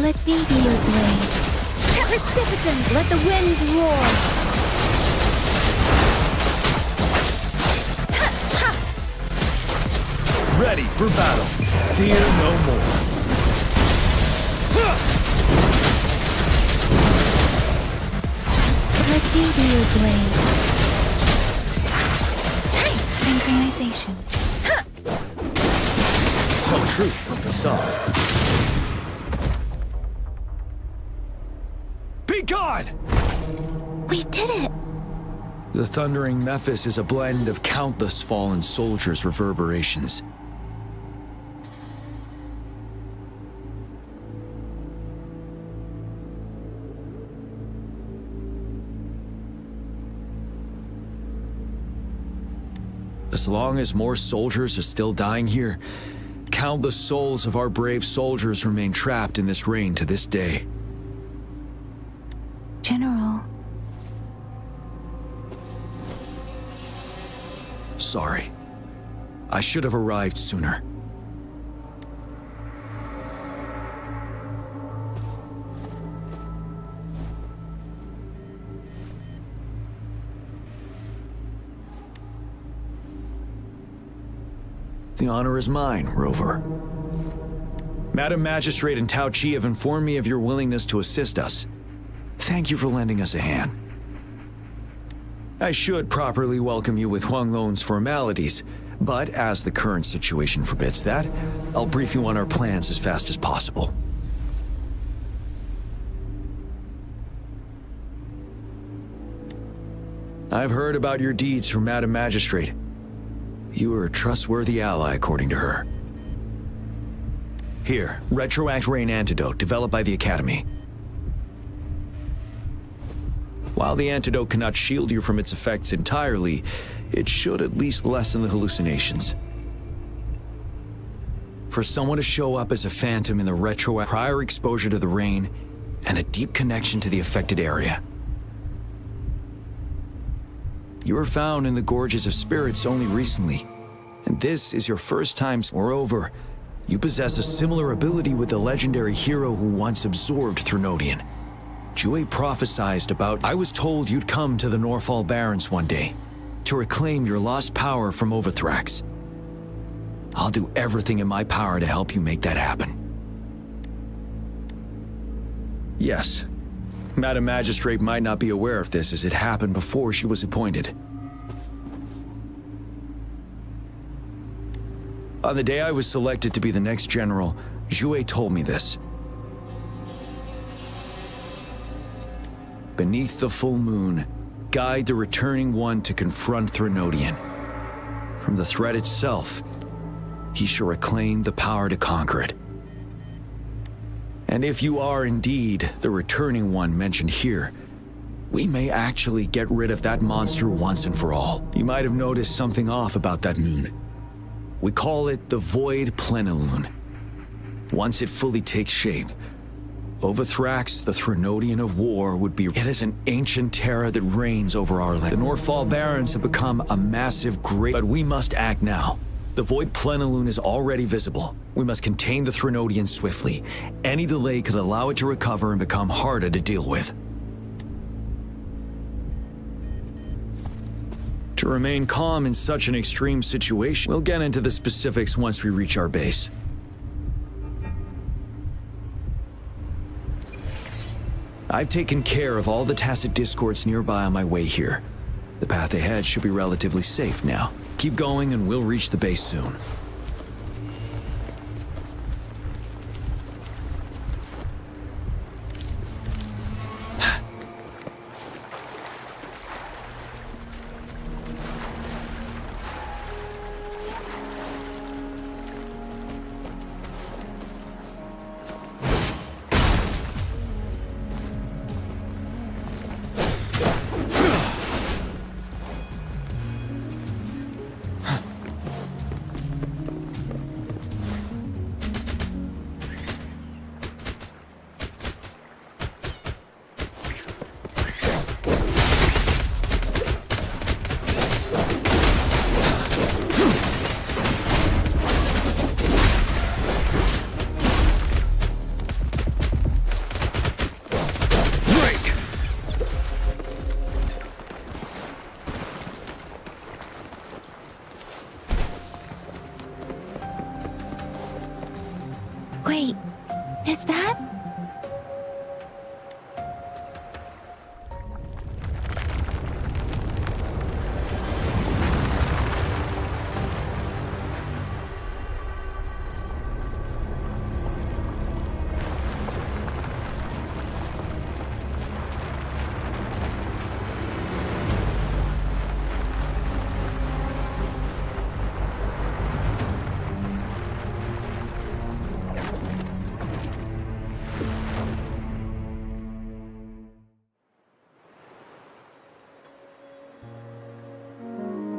Let me be your blade. Precipitant, let the winds roar. Ready for battle. Fear no more. Let me be your blade. Synchronization. Tell truth from facade. Be gone! We did it! The thundering Memphis is a blend of countless fallen soldiers' reverberations. As long as more soldiers are still dying here, countless souls of our brave soldiers remain trapped in this rain to this day. General. Sorry. I should have arrived sooner. The honor is mine, Rover. Madam Magistrate and Tao Chi have informed me of your willingness to assist us. Thank you for lending us a hand. I should properly welcome you with Huang Lon's formalities, But as the current situation forbids that, I'll brief you on our plans as fast as possible. I've heard about your deeds from Madam Magistrate. You are a trustworthy ally, according to her. Here, Retroact Rain Antidote, developed by the Academy. While the antidote cannot shield you from its effects entirely, it should at least lessen the hallucinations. For someone to show up as a phantom in the Retroact, prior exposure to the rain, and a deep connection to the affected area. You were found in the Gorges of Spirits only recently, and this is your first time. Moreover, you possess a similar ability with the legendary hero who once absorbed Threnodian. Jue prophesied about. I was told you'd come to the Norfall Barrens one day, to reclaim your lost power from Overthrax. I'll do everything in my power to help you make that happen. Yes, Madam Magistrate might not be aware of this as it happened before she was appointed. On the day I was selected to be the next general, Jue told me this. Beneath the full moon, guide the returning one to confront Threnodian. From the threat itself, he shall reclaim the power to conquer it. And if you are indeed the returning one mentioned here, we may actually get rid of that monster once and for all. You might have noticed something off about that moon. We call it the Void Plenilune. Once it fully takes shape, Overthrax, the Threnodian of War, would be. It is an ancient terror that reigns over our land. The Norfall Barrens have become a massive great. But we must act now. The Void Plenilune is already visible. We must contain the Threnodian swiftly. Any delay could allow it to recover and become harder to deal with. To remain calm in such an extreme situation, we'll get into the specifics once we reach our base. I've taken care of all the tacit discords nearby on my way here. The path ahead should be relatively safe now. Keep going and we'll reach the base soon. Wait, is that?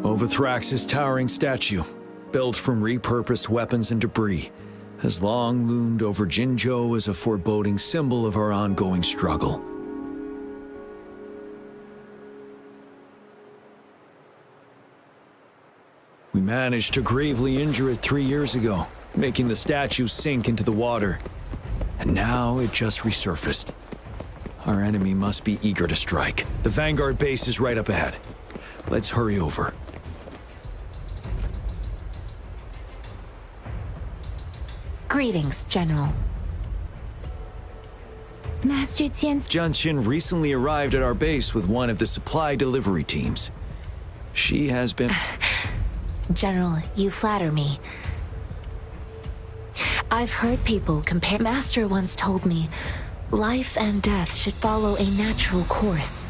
Overthrax's towering statue, built from repurposed weapons and debris, has long loomed over Jinzhou as a foreboding symbol of our ongoing struggle. We managed to gravely injure it 3 years ago, making the statue sink into the water. And now it just resurfaced. Our enemy must be eager to strike. The Vanguard base is right up ahead. Let's hurry over. Greetings, General. Master Jian's... Jianqin recently arrived at our base with one of the supply delivery teams. She has been... General, you flatter me. I've heard people compare. Master once told me, life and death should follow a natural course.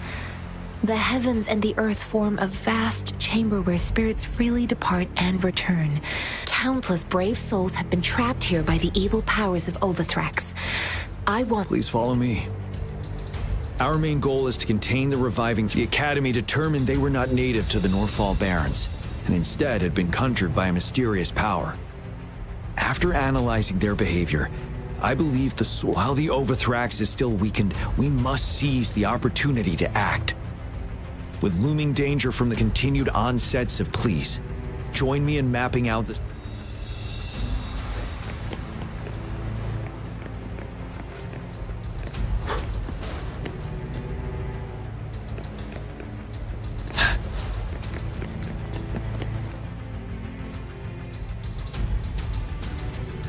The heavens and the earth form a vast chamber where spirits freely depart and return. Countless brave souls have been trapped here by the evil powers of Overthrax. Please follow me. Our main goal is to contain the reviving. The Academy determined they were not native to the Norfall Barrens, and instead had been conjured by a mysterious power. After analyzing their behavior, I believe while the Overthrax is still weakened, we must seize the opportunity to act. With looming danger from the continued onsets of please, join me in mapping out the...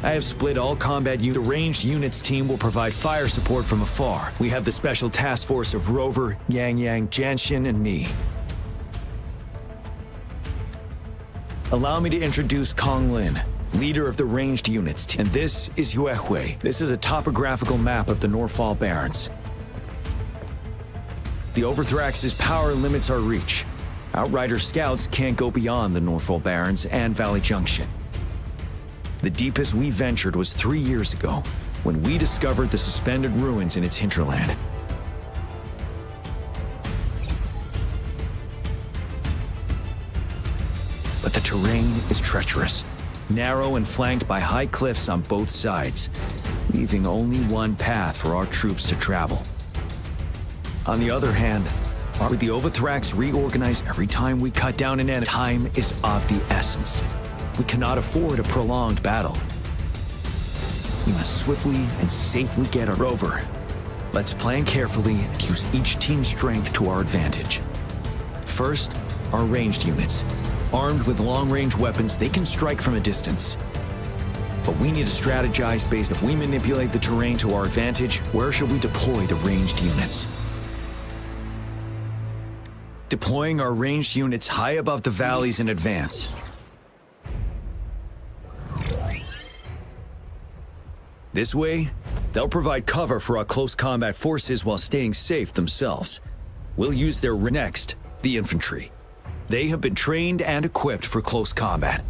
I have split all combat units. The ranged units team will provide fire support from afar. We have the special task force of Rover, Yang Yang, Janshin, and me. Allow me to introduce Kong Lin, leader of the ranged units. And this is Yuehui. This is a topographical map of the Norfall Barrens. The Overthrax's power limits our reach. Outrider scouts can't go beyond the Norfall Barrens and Valley Junction. The deepest we ventured was 3 years ago, when we discovered the suspended ruins in its hinterland. But the terrain is treacherous, narrow and flanked by high cliffs on both sides, leaving only one path for our troops to travel. On the other hand, with the Overthrax reorganized every time we cut down an enemy, time is of the essence. We cannot afford a prolonged battle. We must swiftly and safely get our Rover. Let's plan carefully and use each team's strength to our advantage. First, our ranged units. Armed with long-range weapons, they can strike from a distance. But we need to strategize based if we manipulate the terrain to our advantage, where should we deploy the ranged units? Deploying our ranged units high above the valleys in advance. This way, they'll provide cover for our close combat forces while staying safe themselves. We'll use their next, the infantry. They have been trained and equipped for close combat.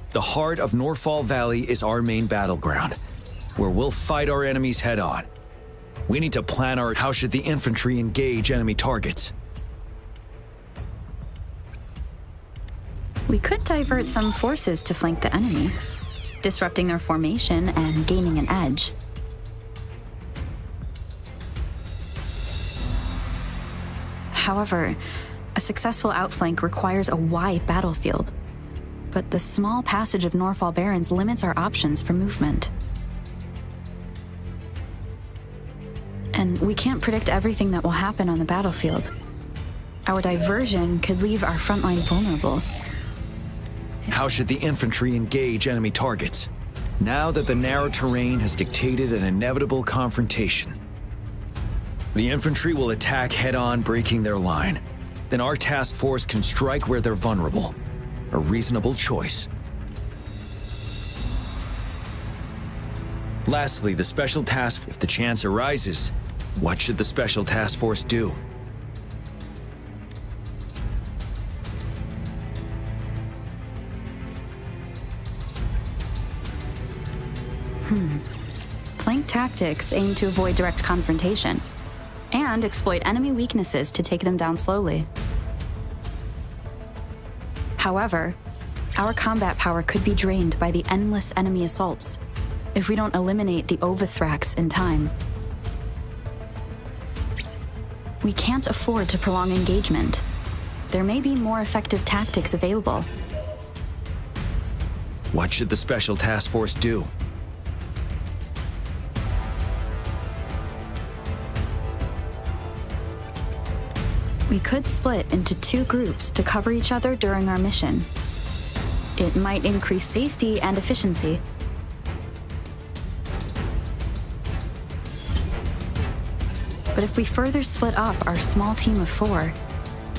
The heart of Norfall Valley is our main battleground, where we'll fight our enemies head-on. We need to plan how should the infantry engage enemy targets. We could divert some forces to flank the enemy, disrupting their formation and gaining an edge. However, a successful outflank requires a wide battlefield, but the small passage of Norfall Barrens limits our options for movement. And we can't predict everything that will happen on the battlefield. Our diversion could leave our front line vulnerable. How should the infantry engage enemy targets? Now that the narrow terrain has dictated an inevitable confrontation. The infantry will attack head-on, breaking their line. Then our task force can strike where they're vulnerable. A reasonable choice. Lastly, the special task. If the chance arises, what should the special task force do? Flank tactics aim to avoid direct confrontation and exploit enemy weaknesses to take them down slowly. However, our combat power could be drained by the endless enemy assaults if we don't eliminate the Overthrax in time. We can't afford to prolong engagement. There may be more effective tactics available. What should the special task force do? We could split into 2 groups to cover each other during our mission. It might increase safety and efficiency. But if we further split up our small team of 4,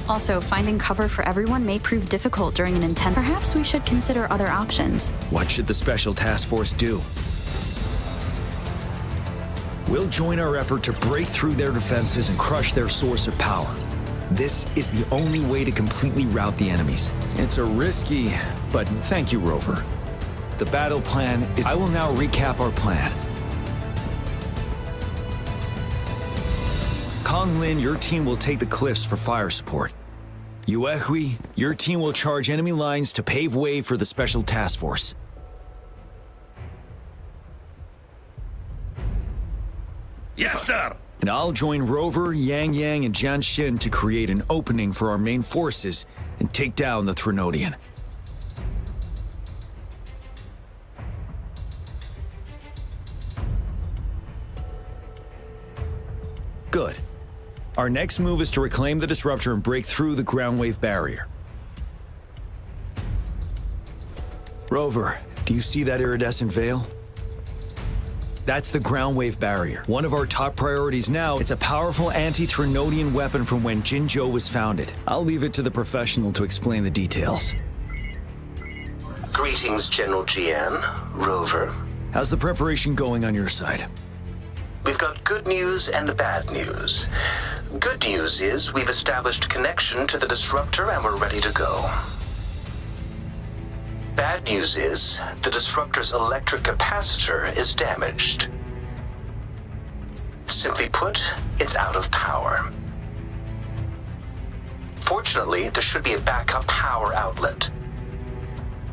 Also, finding cover for everyone may prove difficult during an intense. Perhaps we should consider other options. What should the Special Task Force do? We'll join our effort to break through their defenses and crush their source of power. This is the only way to completely rout the enemies. It's a risky, but thank you, Rover. The battle plan is... I will now recap our plan. Kong Lin, your team will take the cliffs for fire support. Yuehui, your team will charge enemy lines to pave way for the Special Task Force. Yes, sir! And I'll join Rover, Yang Yang, and Jian Xin to create an opening for our main forces and take down the Threnodian. Good. Our next move is to reclaim the disruptor and break through the ground wave barrier. Rover, do you see that iridescent veil? That's the ground wave barrier. One of our top priorities now, it's a powerful anti-Threnodian weapon from when Jinzhou was founded. I'll leave it to the professional to explain the details. Greetings, General Jian, Rover. How's the preparation going on your side? We've got good news and bad news. Good news is we've established a connection to the disruptor and we're ready to go. Bad news is the disruptor's electric capacitor is damaged. Simply put, it's out of power. Fortunately, there should be a backup power outlet.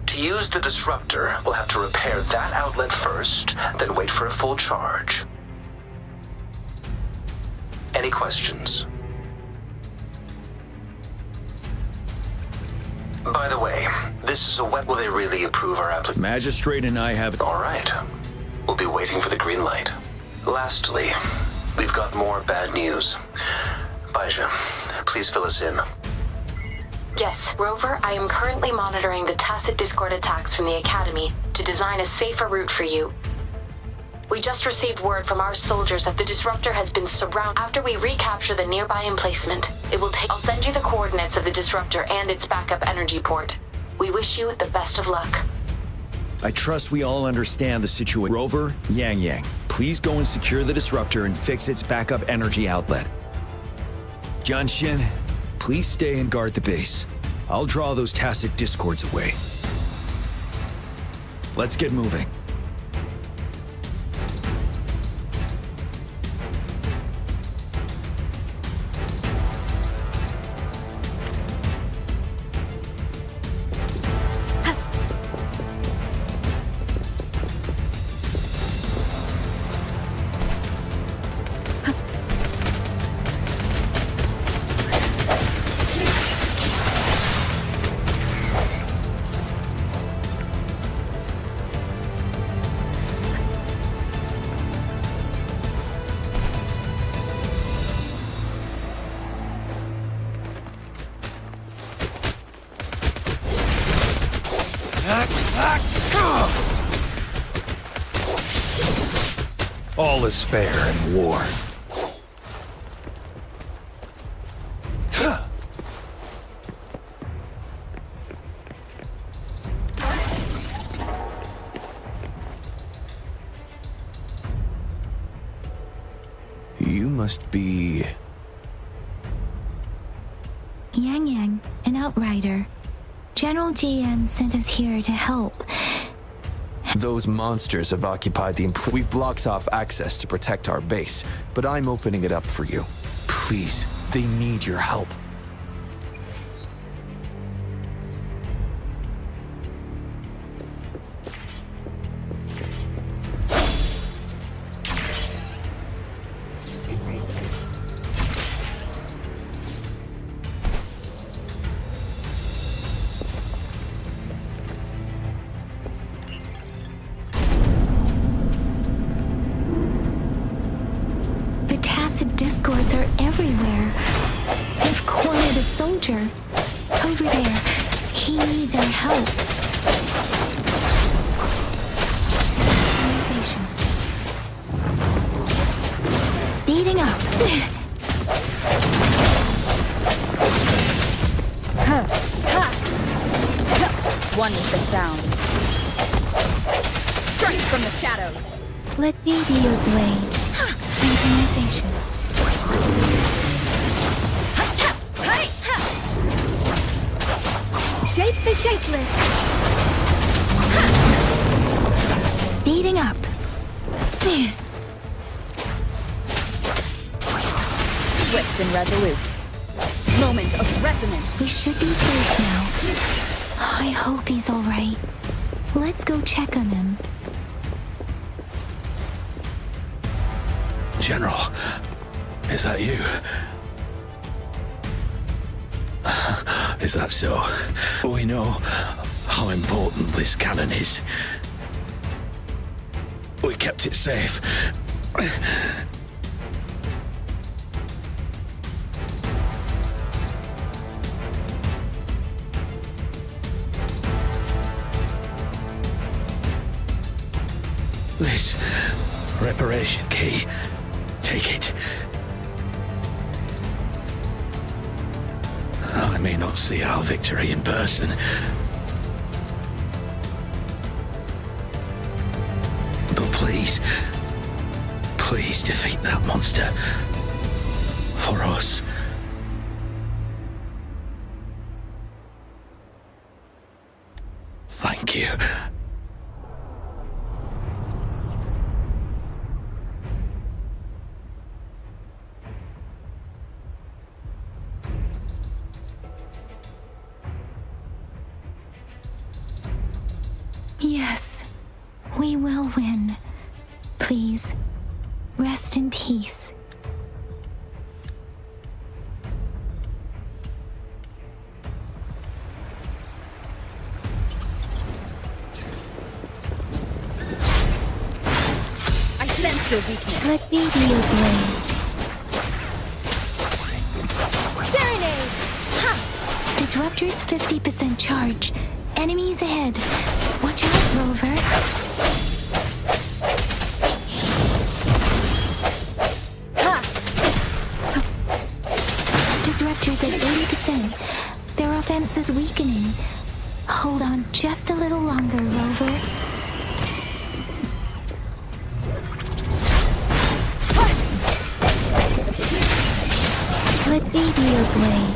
To use the disruptor, we'll have to repair that outlet first, then wait for a full charge. Any questions? By the way, this is a web. Will they really approve our application? Magistrate and I have... All right. We'll be waiting for the green light. Lastly, we've got more bad news. Baija, please fill us in. Yes, Rover, I am currently monitoring the tacit discord attacks from the Academy to design a safer route for you. We just received word from our soldiers that the disruptor has been surrounded. After we recapture the nearby emplacement, it will take... I'll send you the coordinates of the disruptor and its backup energy port. We wish you the best of luck. I trust we all understand the situation. Rover, Yang Yang, please go and secure the disruptor and fix its backup energy outlet. Jian Xin, please stay and guard the base. I'll draw those tacit discords away. Let's get moving. All is fair in war. You must be... Yang Yang, an outrider. General Jian sent us here to help. Those monsters have occupied the... We've blocked off access to protect our base, but I'm opening it up for you. Please, they need your help. Discords are everywhere. They've cornered a soldier. Over there. He needs our help. Speeding up. One with the sound. Strike from the shadows. Let me be your blade. Synchronization. Shape the shapeless. Speeding up. Swift and resolute. Moment of resonance. We should be safe now. I hope he's all right. Let's go check on him. General, is that you? Is that so? We know how important this cannon is. We kept it safe. This reparation key, take it. I may not see our victory in person, but please defeat that monster for us. Thank you. Yes, we will win. Please, rest in peace. I sense your weakness. Let me be your blade. Serenade! Ha! Disruptor's 50% charge. Enemies ahead. Watch out, Rover. Ha! Disruptor's at 80%. Their offense is weakening. Hold on just a little longer, Rover. Let me be your blade.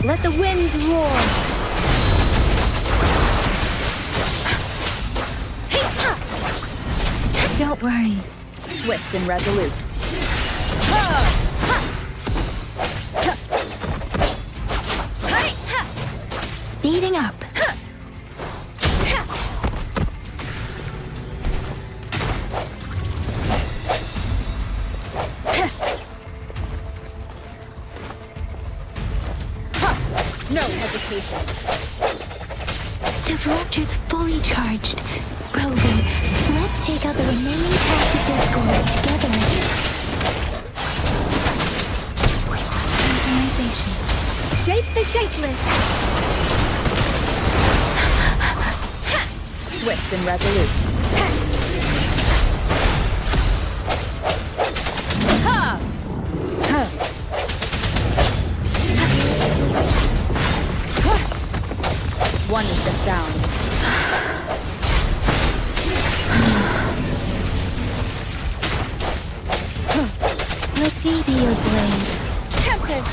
Let the winds roar. Don't worry. Swift and resolute. Speeding up. No hesitation. Disruptor's fully charged. Rover, let's take out the remaining tacit discords together. Synchronization. Shape the shapeless. Swift and resolute. Ha! One with the sound. Let me be your blade. Tempest!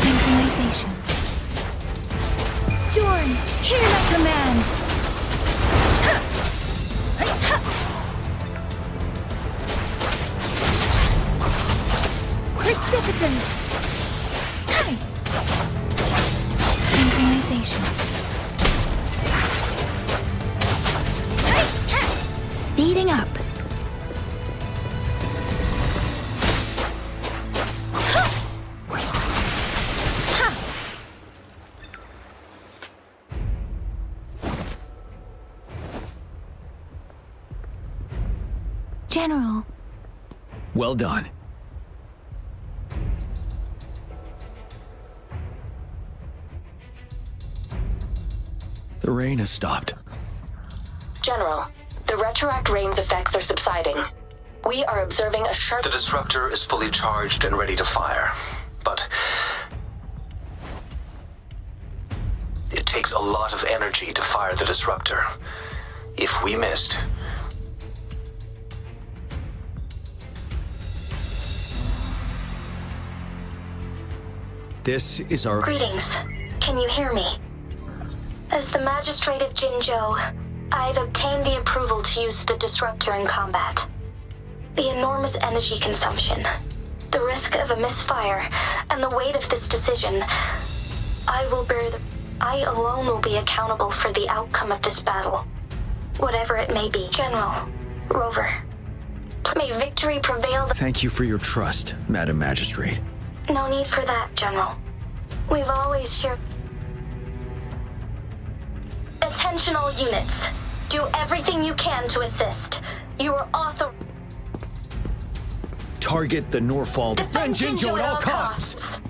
Synchronization. Storm! Hear my command! Precipitance! Synchronization. Speeding up. General. Well done. The rain has stopped. General, the retroact rain's effects are subsiding. We are observing a sharp... The disruptor is fully charged and ready to fire. But takes a lot of energy to fire the disruptor. If we missed... This is our... Greetings. Can you hear me? As the Magistrate of Jinzhou, I've obtained the approval to use the disruptor in combat. The enormous energy consumption, the risk of a misfire, and the weight of this decision, I alone will be accountable for the outcome of this battle. Whatever it may be. General, Rover, may victory prevail. Thank you for your trust, Madam Magistrate. No need for that, General. We've always shared... Attention all units. Do everything you can to assist. You are authorized... Target the Norfall. Defend Jinzhou at all costs.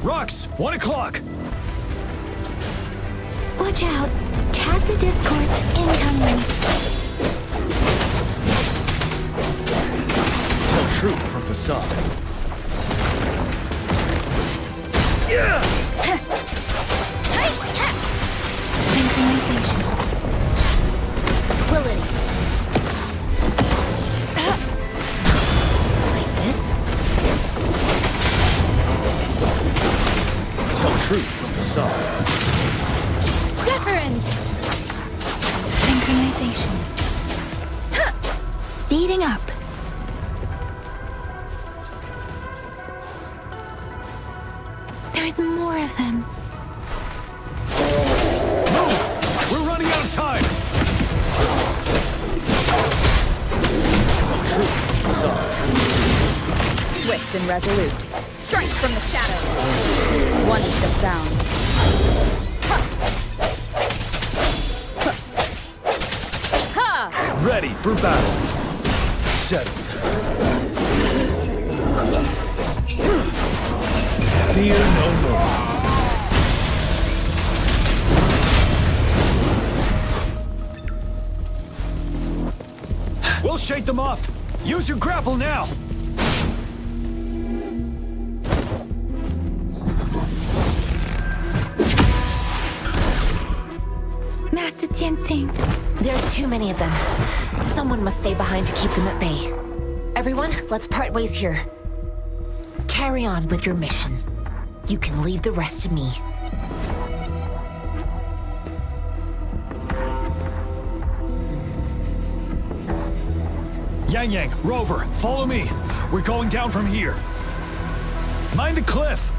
Rux, 1 o'clock! Watch out! Tacit discords incoming! Tell truth from facade. Yeah! Synchronization. Quillity. Like this? Tell truth from facade. Deference! Synchronization. Speeding up. There's more of them. Move! We're running out of time! Tell truth from facade. Swift and resolute. Strike from the shadows. One with the sound. Ha! Ready for battle. Settled. Fear no more. We'll shake them off. Use your grapple now. Master Tianxing. There's too many of them. Someone must stay behind to keep them at bay. Everyone, let's part ways here. Carry on with your mission. You can leave the rest to me. Yang Yang, Rover, follow me. We're going down from here. Mind the cliff.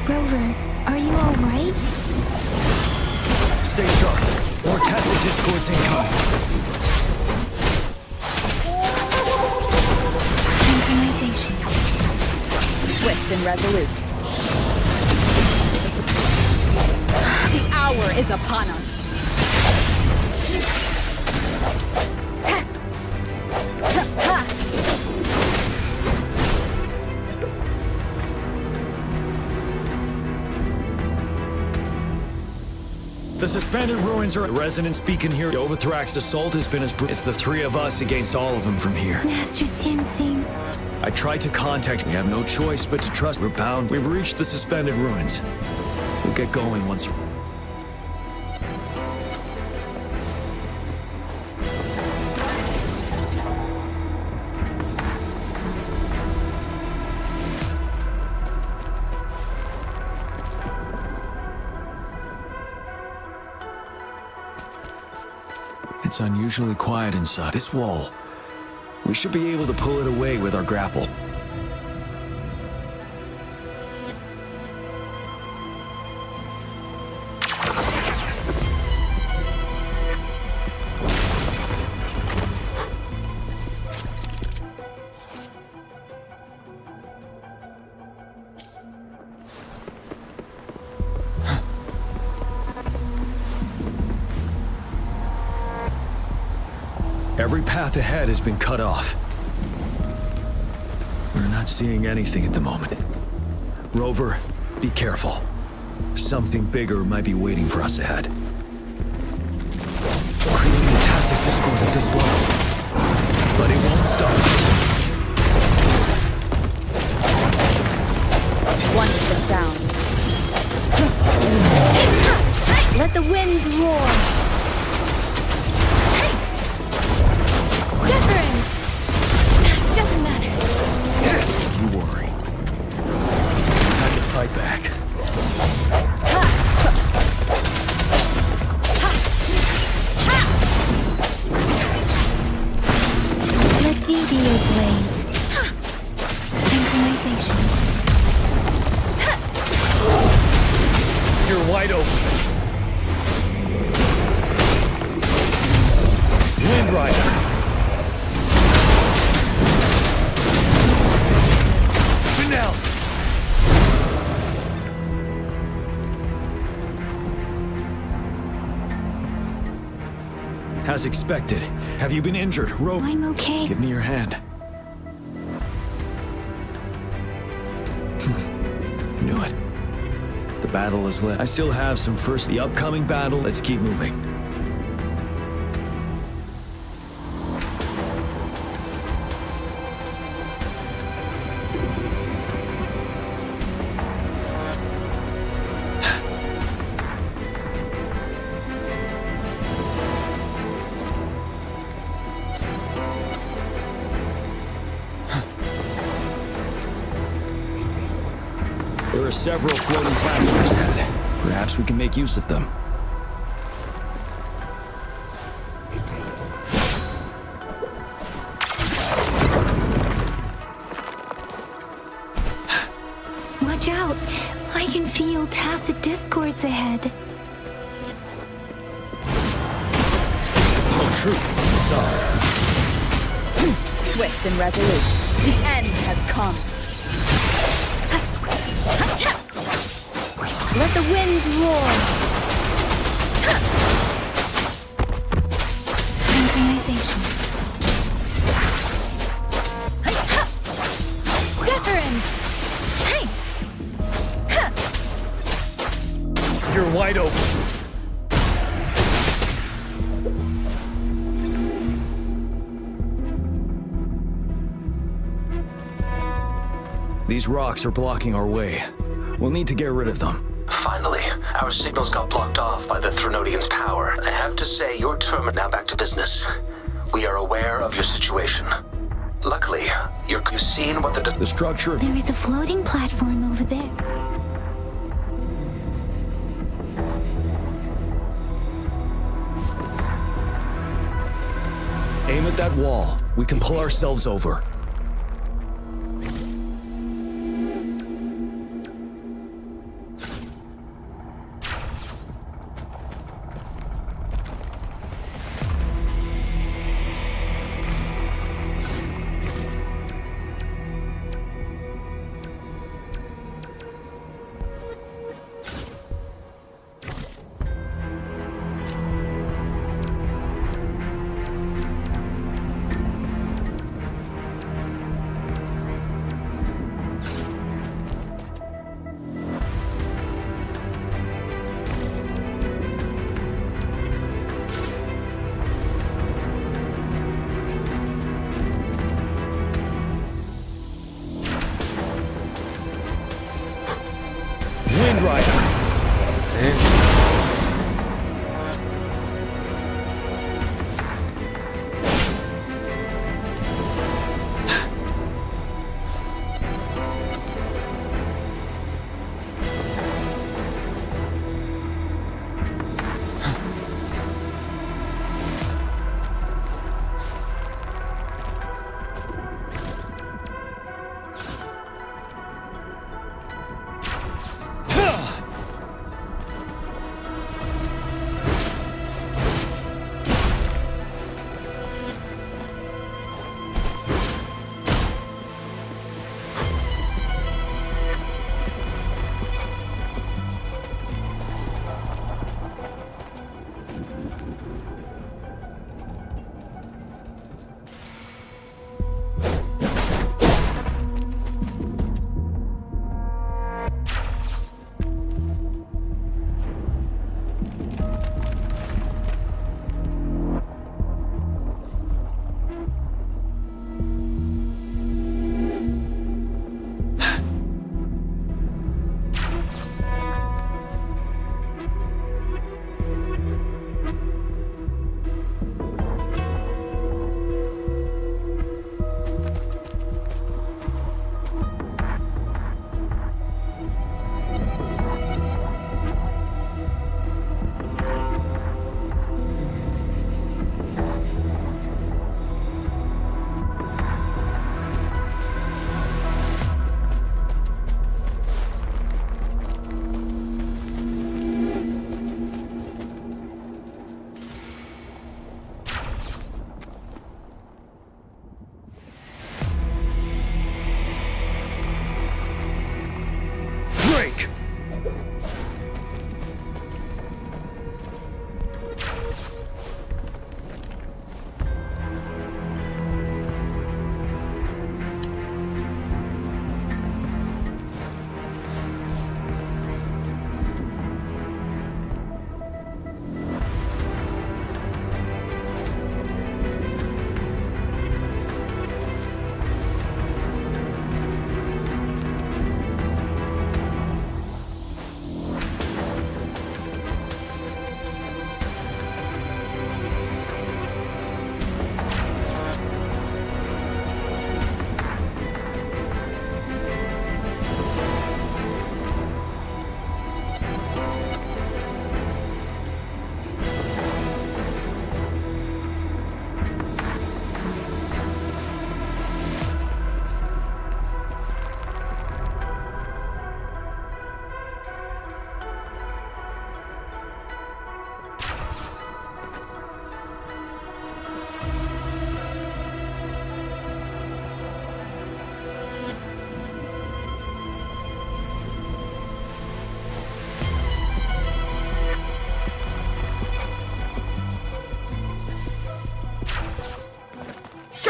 Rover, are you all right? Stay sharp. More tacit discords incoming. Synchronization. Swift and resolute. The hour is upon us. The suspended ruins are... The resonance beacon here. The Overthrax assault has been as... It's the three of us against all of them from here. Master Tianxing. I tried to contact... We have no choice but to trust. We're bound. We've reached the suspended ruins. We'll get going once... It's unusually quiet inside. This wall. We should be able to pull it away with our grapple. Every path ahead has been cut off. We're not seeing anything at the moment. Rover, be careful. Something bigger might be waiting for us ahead. Creating a tacit discord at this level. But it won't stop us. Wonderful sound. Let the winds roar. Wuthering! Doesn't matter. You worry. Time to fight back. Let me be your blade. Synchronization. You're wide open. Wind Rider. Finale. As expected. Have you been injured, Rover? I'm okay. Give me your hand. Knew it. The battle is lit. I still have some first. The upcoming battle. Let's keep moving. There are several floating platforms ahead. Perhaps we can make use of them. Watch out! I can feel tacit discords ahead. Tell truth, Sorry. Swift and resolute. The end has come. Let the winds roar. Synchronization. Wuthering! You're wide open. These rocks are blocking our way. We'll need to get rid of them. Finally, our signals got blocked off by the Threnodian's power. I have to say, your term is now back to business. We are aware of your situation. Luckily, you've seen what the structure... There is a floating platform over there. Aim at that wall. We can pull ourselves over.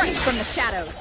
Strike from the shadows.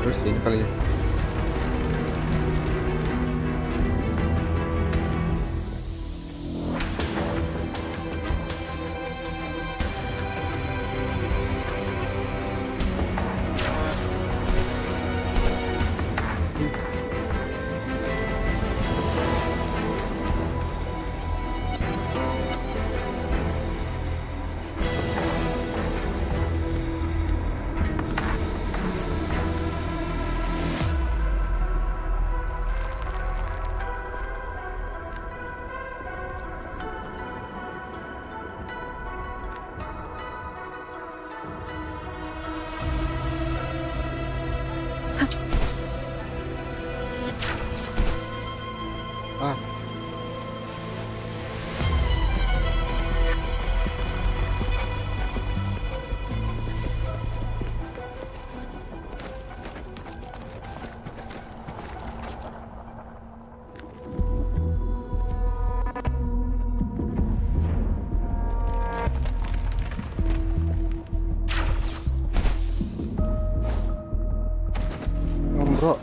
Terus ini kali ya. Ah. Bro.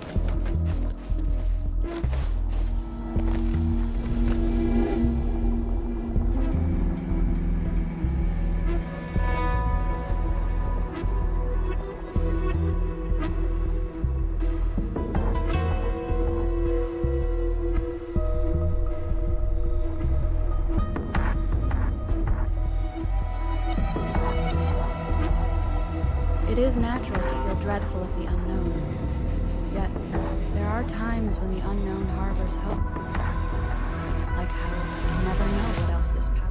It is natural to feel dreadful of the unknown. Yet, there are times when the unknown harbors hope. Like how I can never know what else this power.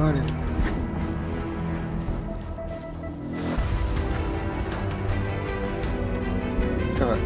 Gimana? Coba.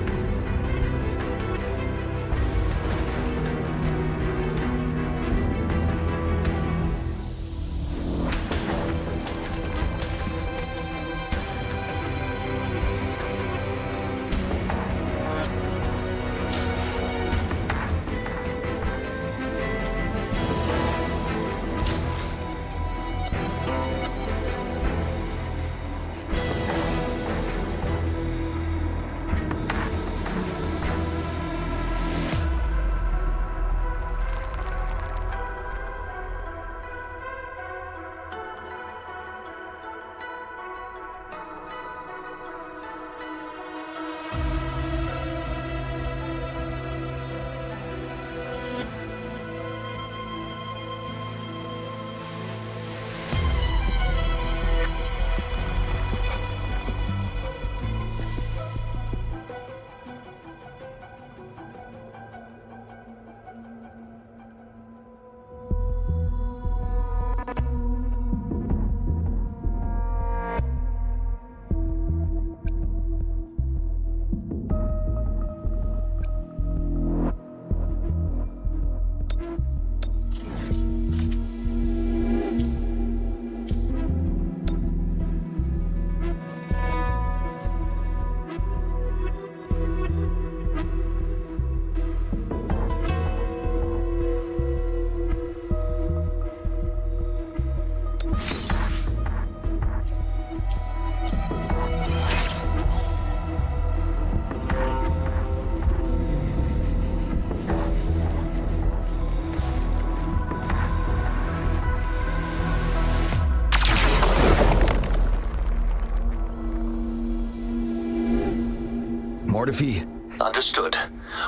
Mortifi. Understood.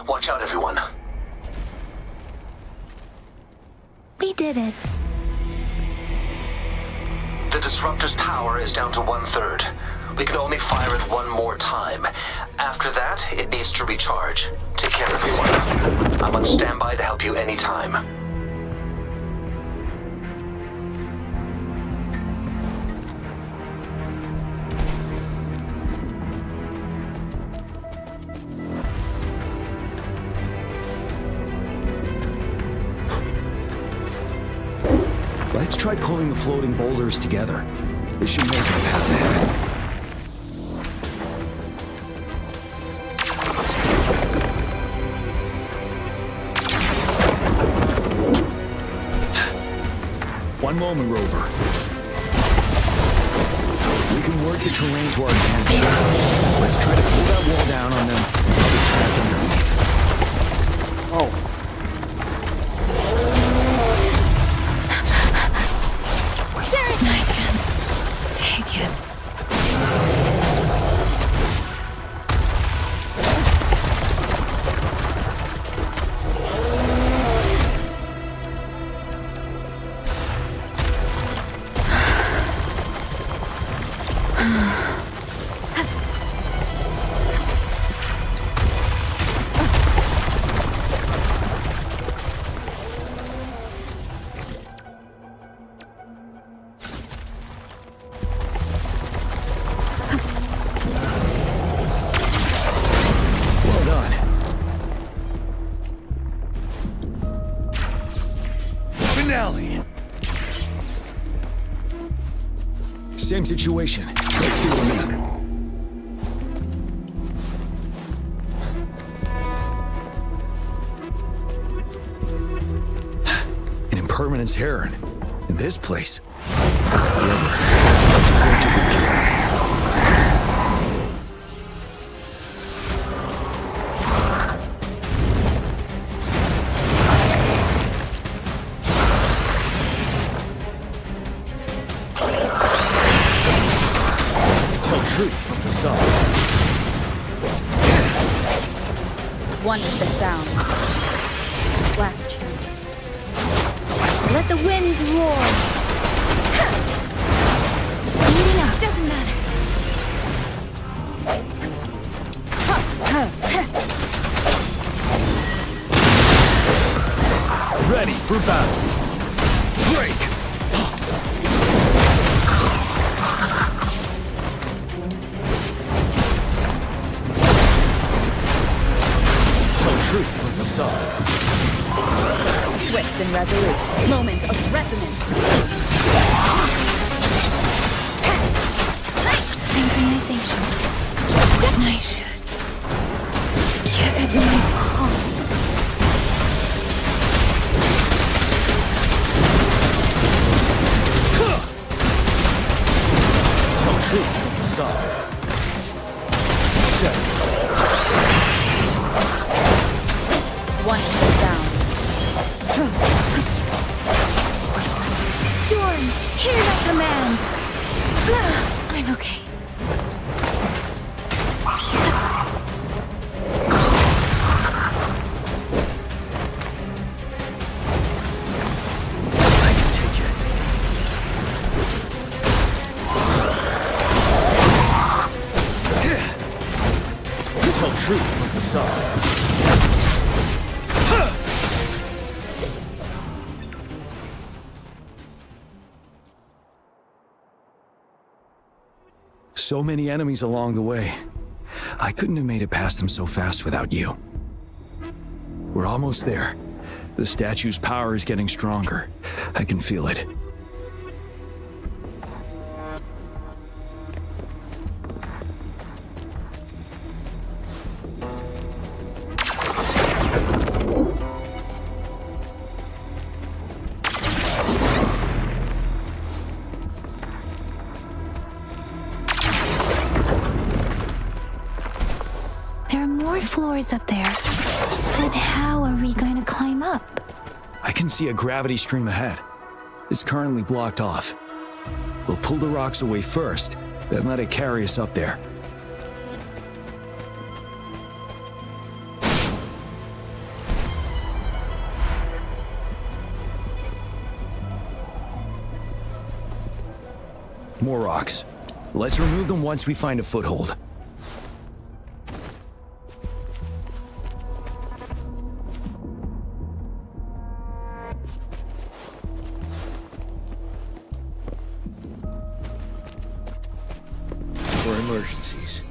Watch out, everyone. We did it. The disruptor's power is down to 1/3. We can only fire it one more time. After that, it needs to recharge. Take care, everyone. I'm on standby to help you anytime. Let's try pulling the floating boulders together. This should make a path ahead. One moment, Rover. We can work the terrain to our advantage. Let's try to pull that wall down on them while they're trapped underneath. Oh. I can take it. Same situation. Let's do it again. An impermanence heron. In this place. However, that's a creature we kill. One with the sound. Last chance. Let the winds roar. Speeding up. Doesn't matter. Ready for battle. Break! Truth from the sun. Swift and resolute. Moment of resonance. Synchronization. I should get at my palm. Tell truth from the sun. Set. One with the sound. Storm, hear my command. I'm okay. I can take it. Tell truth from the sun. So many enemies along the way. I couldn't have made it past them so fast without you. We're almost there. The statue's power is getting stronger. I can feel it. Floors up there. But how are we going to climb up? I can see a gravity stream ahead. It's currently blocked off. We'll pull the rocks away first, then let it carry us up there. More rocks. Let's remove them once we find a foothold. For emergencies.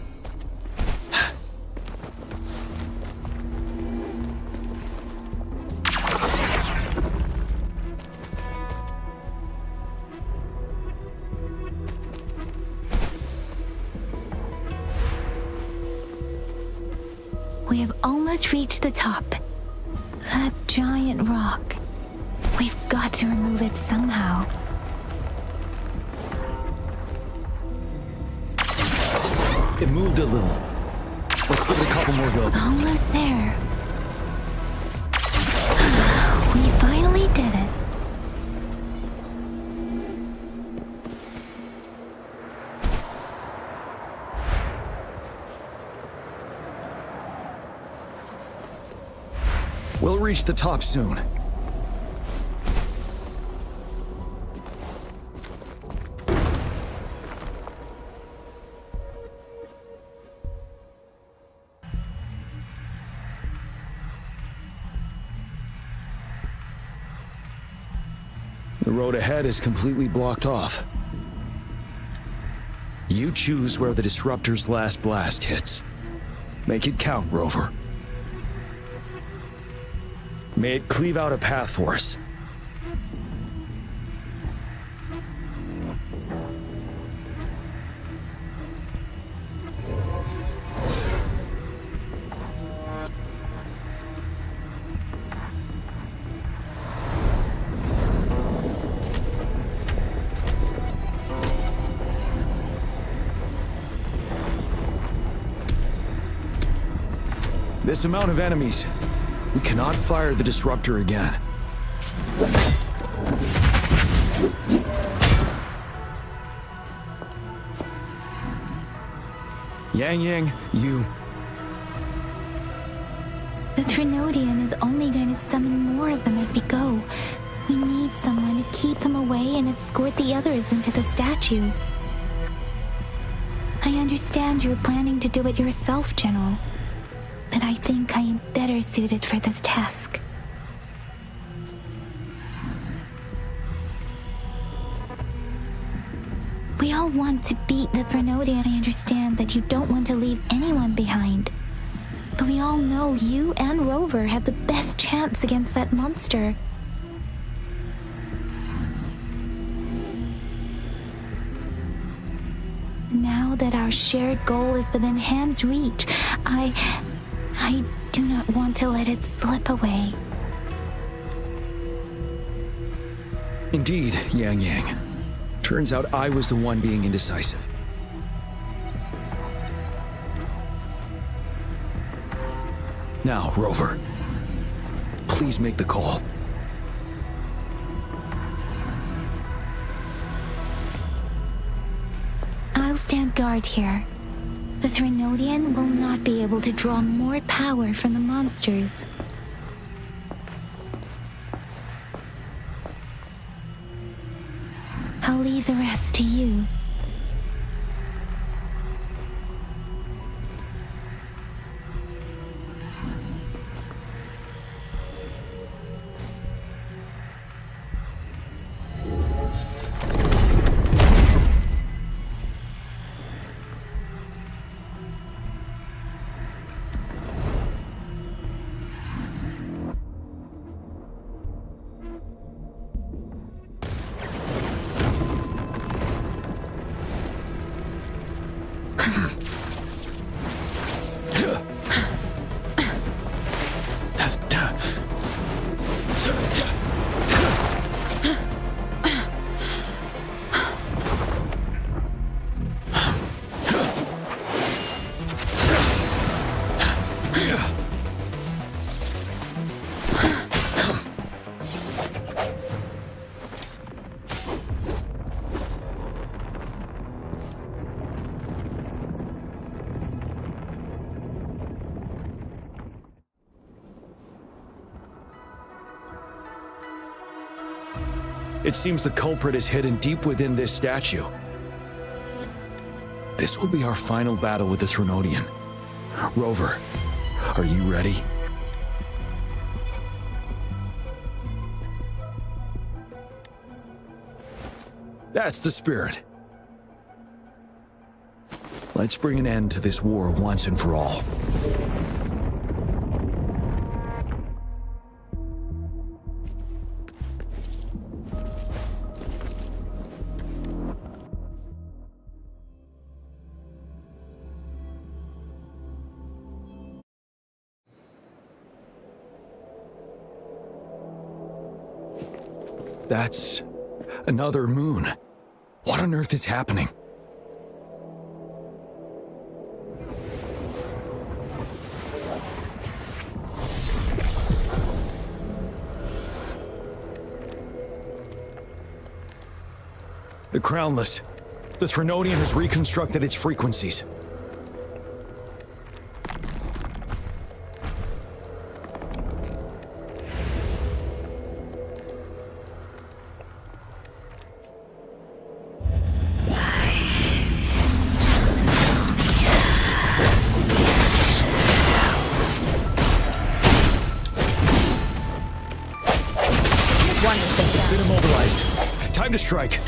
We have almost reached the top. That giant rock. We've got to remove it somehow. It moved a little. Let's give it a couple more go. Almost there. We finally did it. We'll reach the top soon. The road ahead is completely blocked off. You choose where the Disruptor's last blast hits. Make it count, Rover. May it cleave out a path for us. This amount of enemies, we cannot fire the Disruptor again. Yang, you... The Threnodian is only going to summon more of them as we go. We need someone to keep them away and escort the others into the statue. I understand you're planning to do it yourself, General. But I think I am better suited for this task. We all want to beat the Threnodian. I understand that you don't want to leave anyone behind. But we all know you and Rover have the best chance against that monster. Now that our shared goal is within hand's reach, I do not want to let it slip away. Indeed, Yang. Turns out I was the one being indecisive. Now, Rover, please make the call. I'll stand guard here. The Threnodian will not be able to draw more power from the monsters. I'll leave the rest to you. It seems the culprit is hidden deep within this statue. This will be our final battle with the Threnodian. Rover, are you ready? That's the spirit. Let's bring an end to this war once and for all. That's another moon. What on earth is happening? The Crownless. The Threnodian has reconstructed its frequencies. It's been immobilized. Time to strike.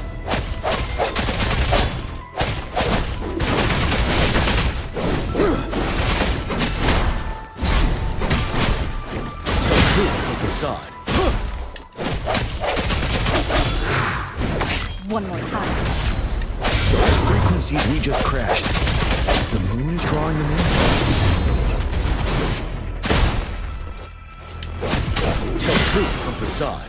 Tell truth with facade. One more time. Those frequencies we just crashed. The moon is drawing them in. Tell truth from facade.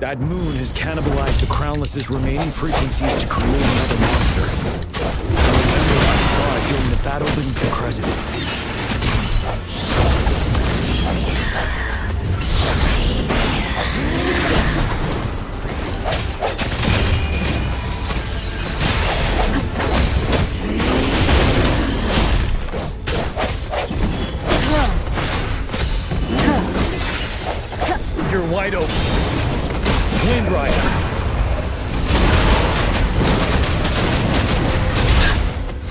That moon has cannibalized the Crownless's remaining frequencies to create another monster. I remember I saw it during the battle beneath the Crescent. You're wide open. Wind Rider.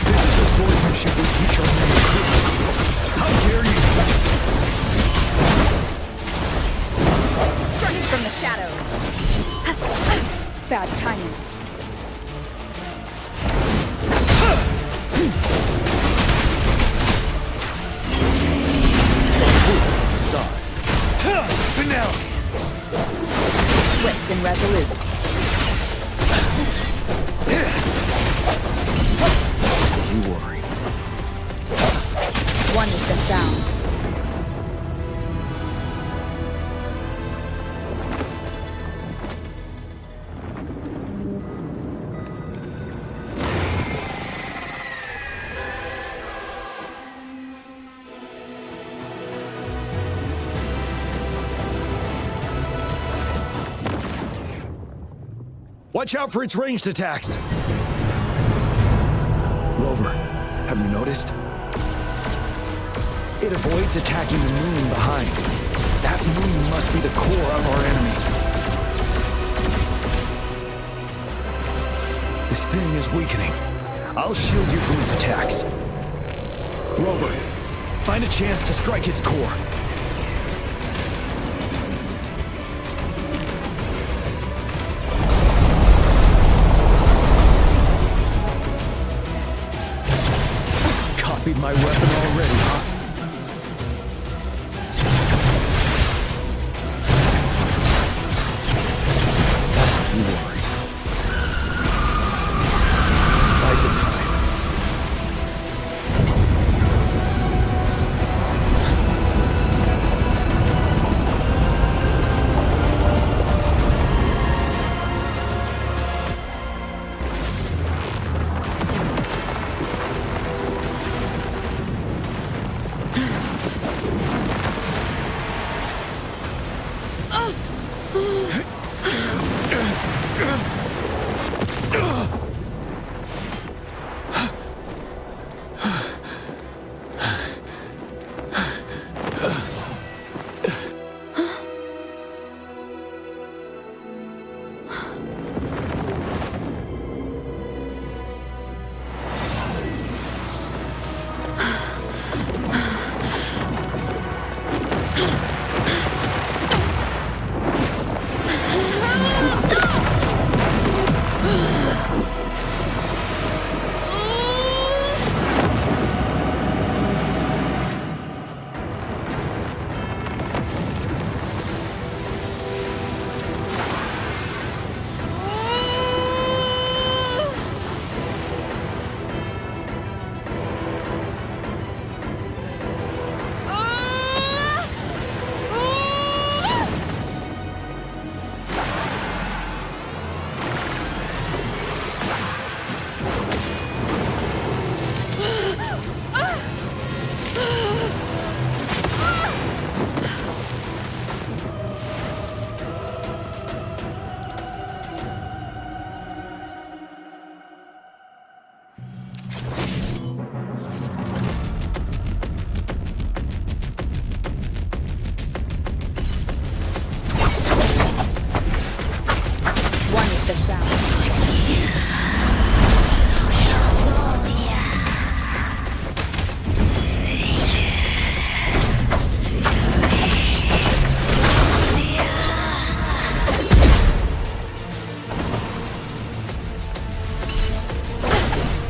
This is the swordsmanship we teach our men recruits. How dare you! Striking from the shadows. Bad timing. Tell truth on the side. Finale! Swift and resolute. You worry. One with the sounds. Watch out for its ranged attacks! Rover, have you noticed? It avoids attacking the moon behind. That moon must be the core of our enemy. This thing is weakening. I'll shield you from its attacks. Rover, find a chance to strike its core. Copied my weapon already, huh?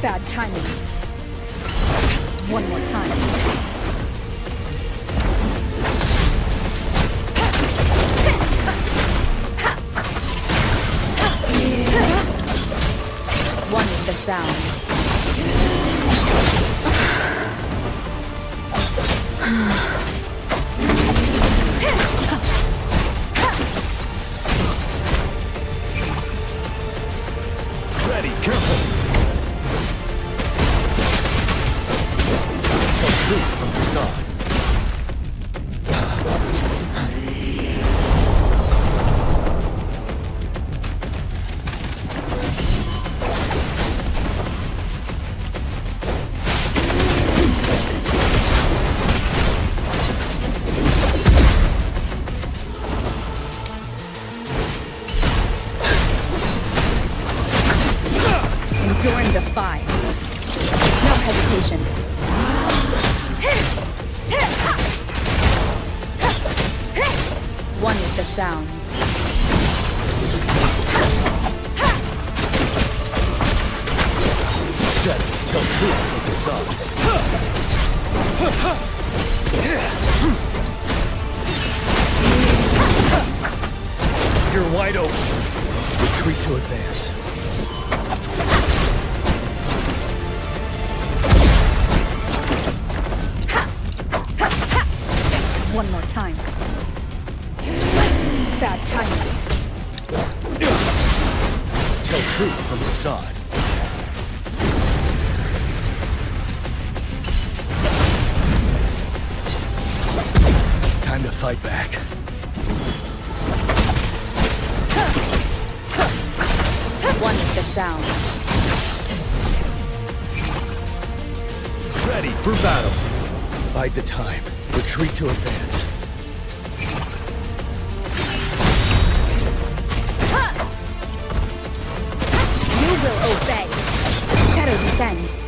Bad timing. One more time. One with the sound. Ready, careful. Tell truth from facade. Endure and defy. No hesitation. One with the sounds. Set it. Tell truth from facade. You're wide open. Retreat to advance. One more time. Bad timing. Tell truth from facade. Time to fight back. One with the sound. Ready for battle. Bide the time. Retreat to advance. You will obey. Shadow descends.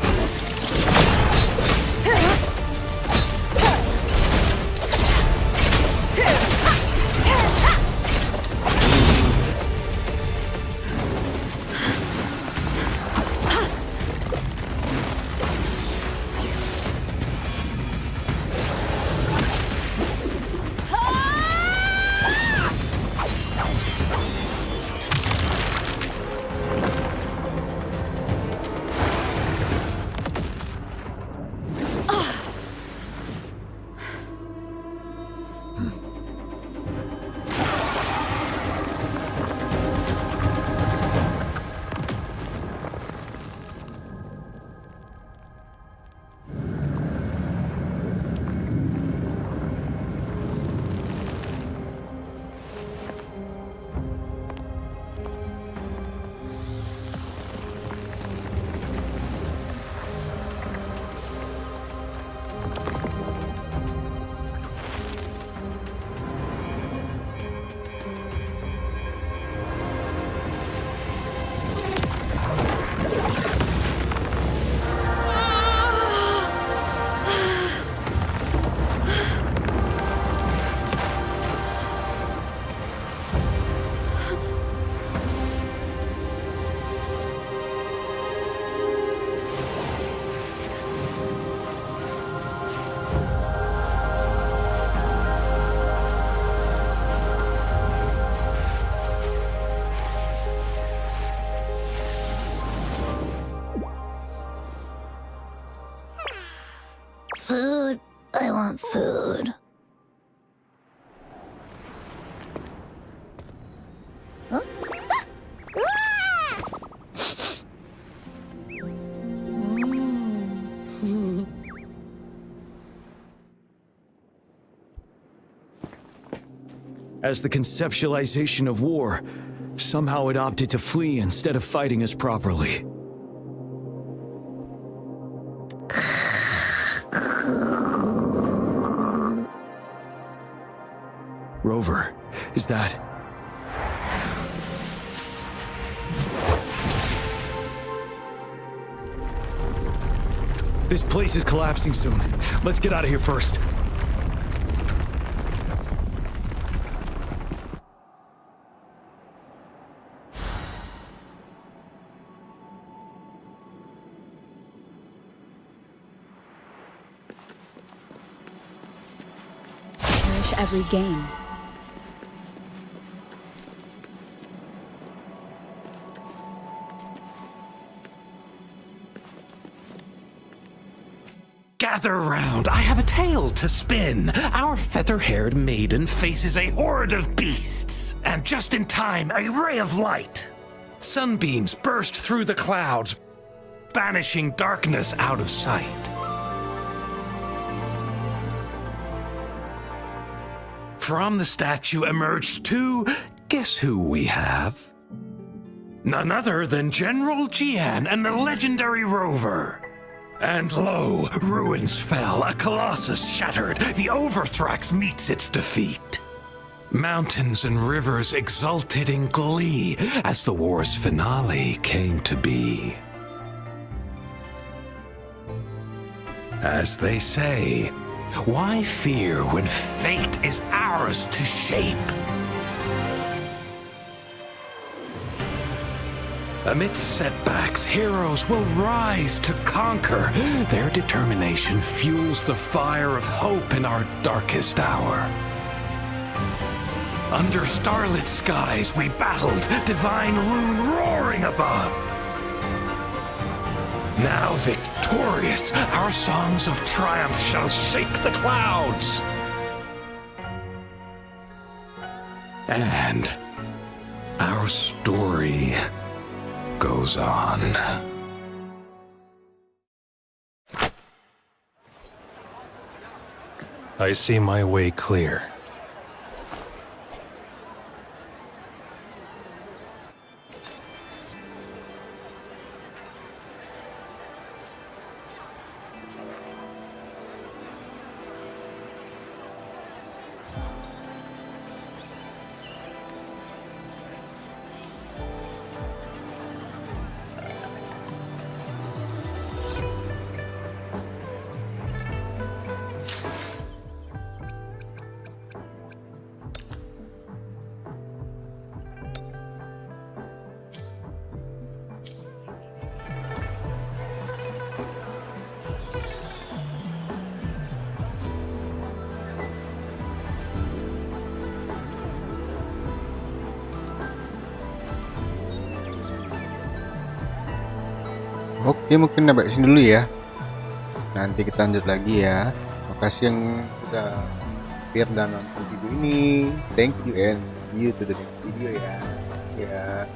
want food. Huh? As the conceptualization of war, somehow it opted to flee instead of fighting us properly. Rover, is that... This place is collapsing soon. Let's get out of here first. Cherish every game. Gather round, I have a tale to spin. Our feather-haired maiden faces a horde of beasts. And just in time, a ray of light. Sunbeams burst through the clouds, banishing darkness out of sight. From the statue emerged two, guess who we have? None other than General Jian and the legendary Rover. And lo, ruins fell, a colossus shattered, the Overthrax meets its defeat. Mountains and rivers exulted in glee as the war's finale came to be. As they say, why fear when fate is ours to shape? Amidst setbacks, heroes will rise to conquer. Their determination fuels the fire of hope in our darkest hour. Under starlit skies we battled, divine rune roaring above. Now victorious, our songs of triumph shall shake the clouds. And our story goes on. I see my way clear. Oke, mungkin sampai sini dulu ya. Nanti kita lanjut lagi ya. Makasih yang udah hampir dan nonton video ini. Thank you and see you to the next video ya. Ya.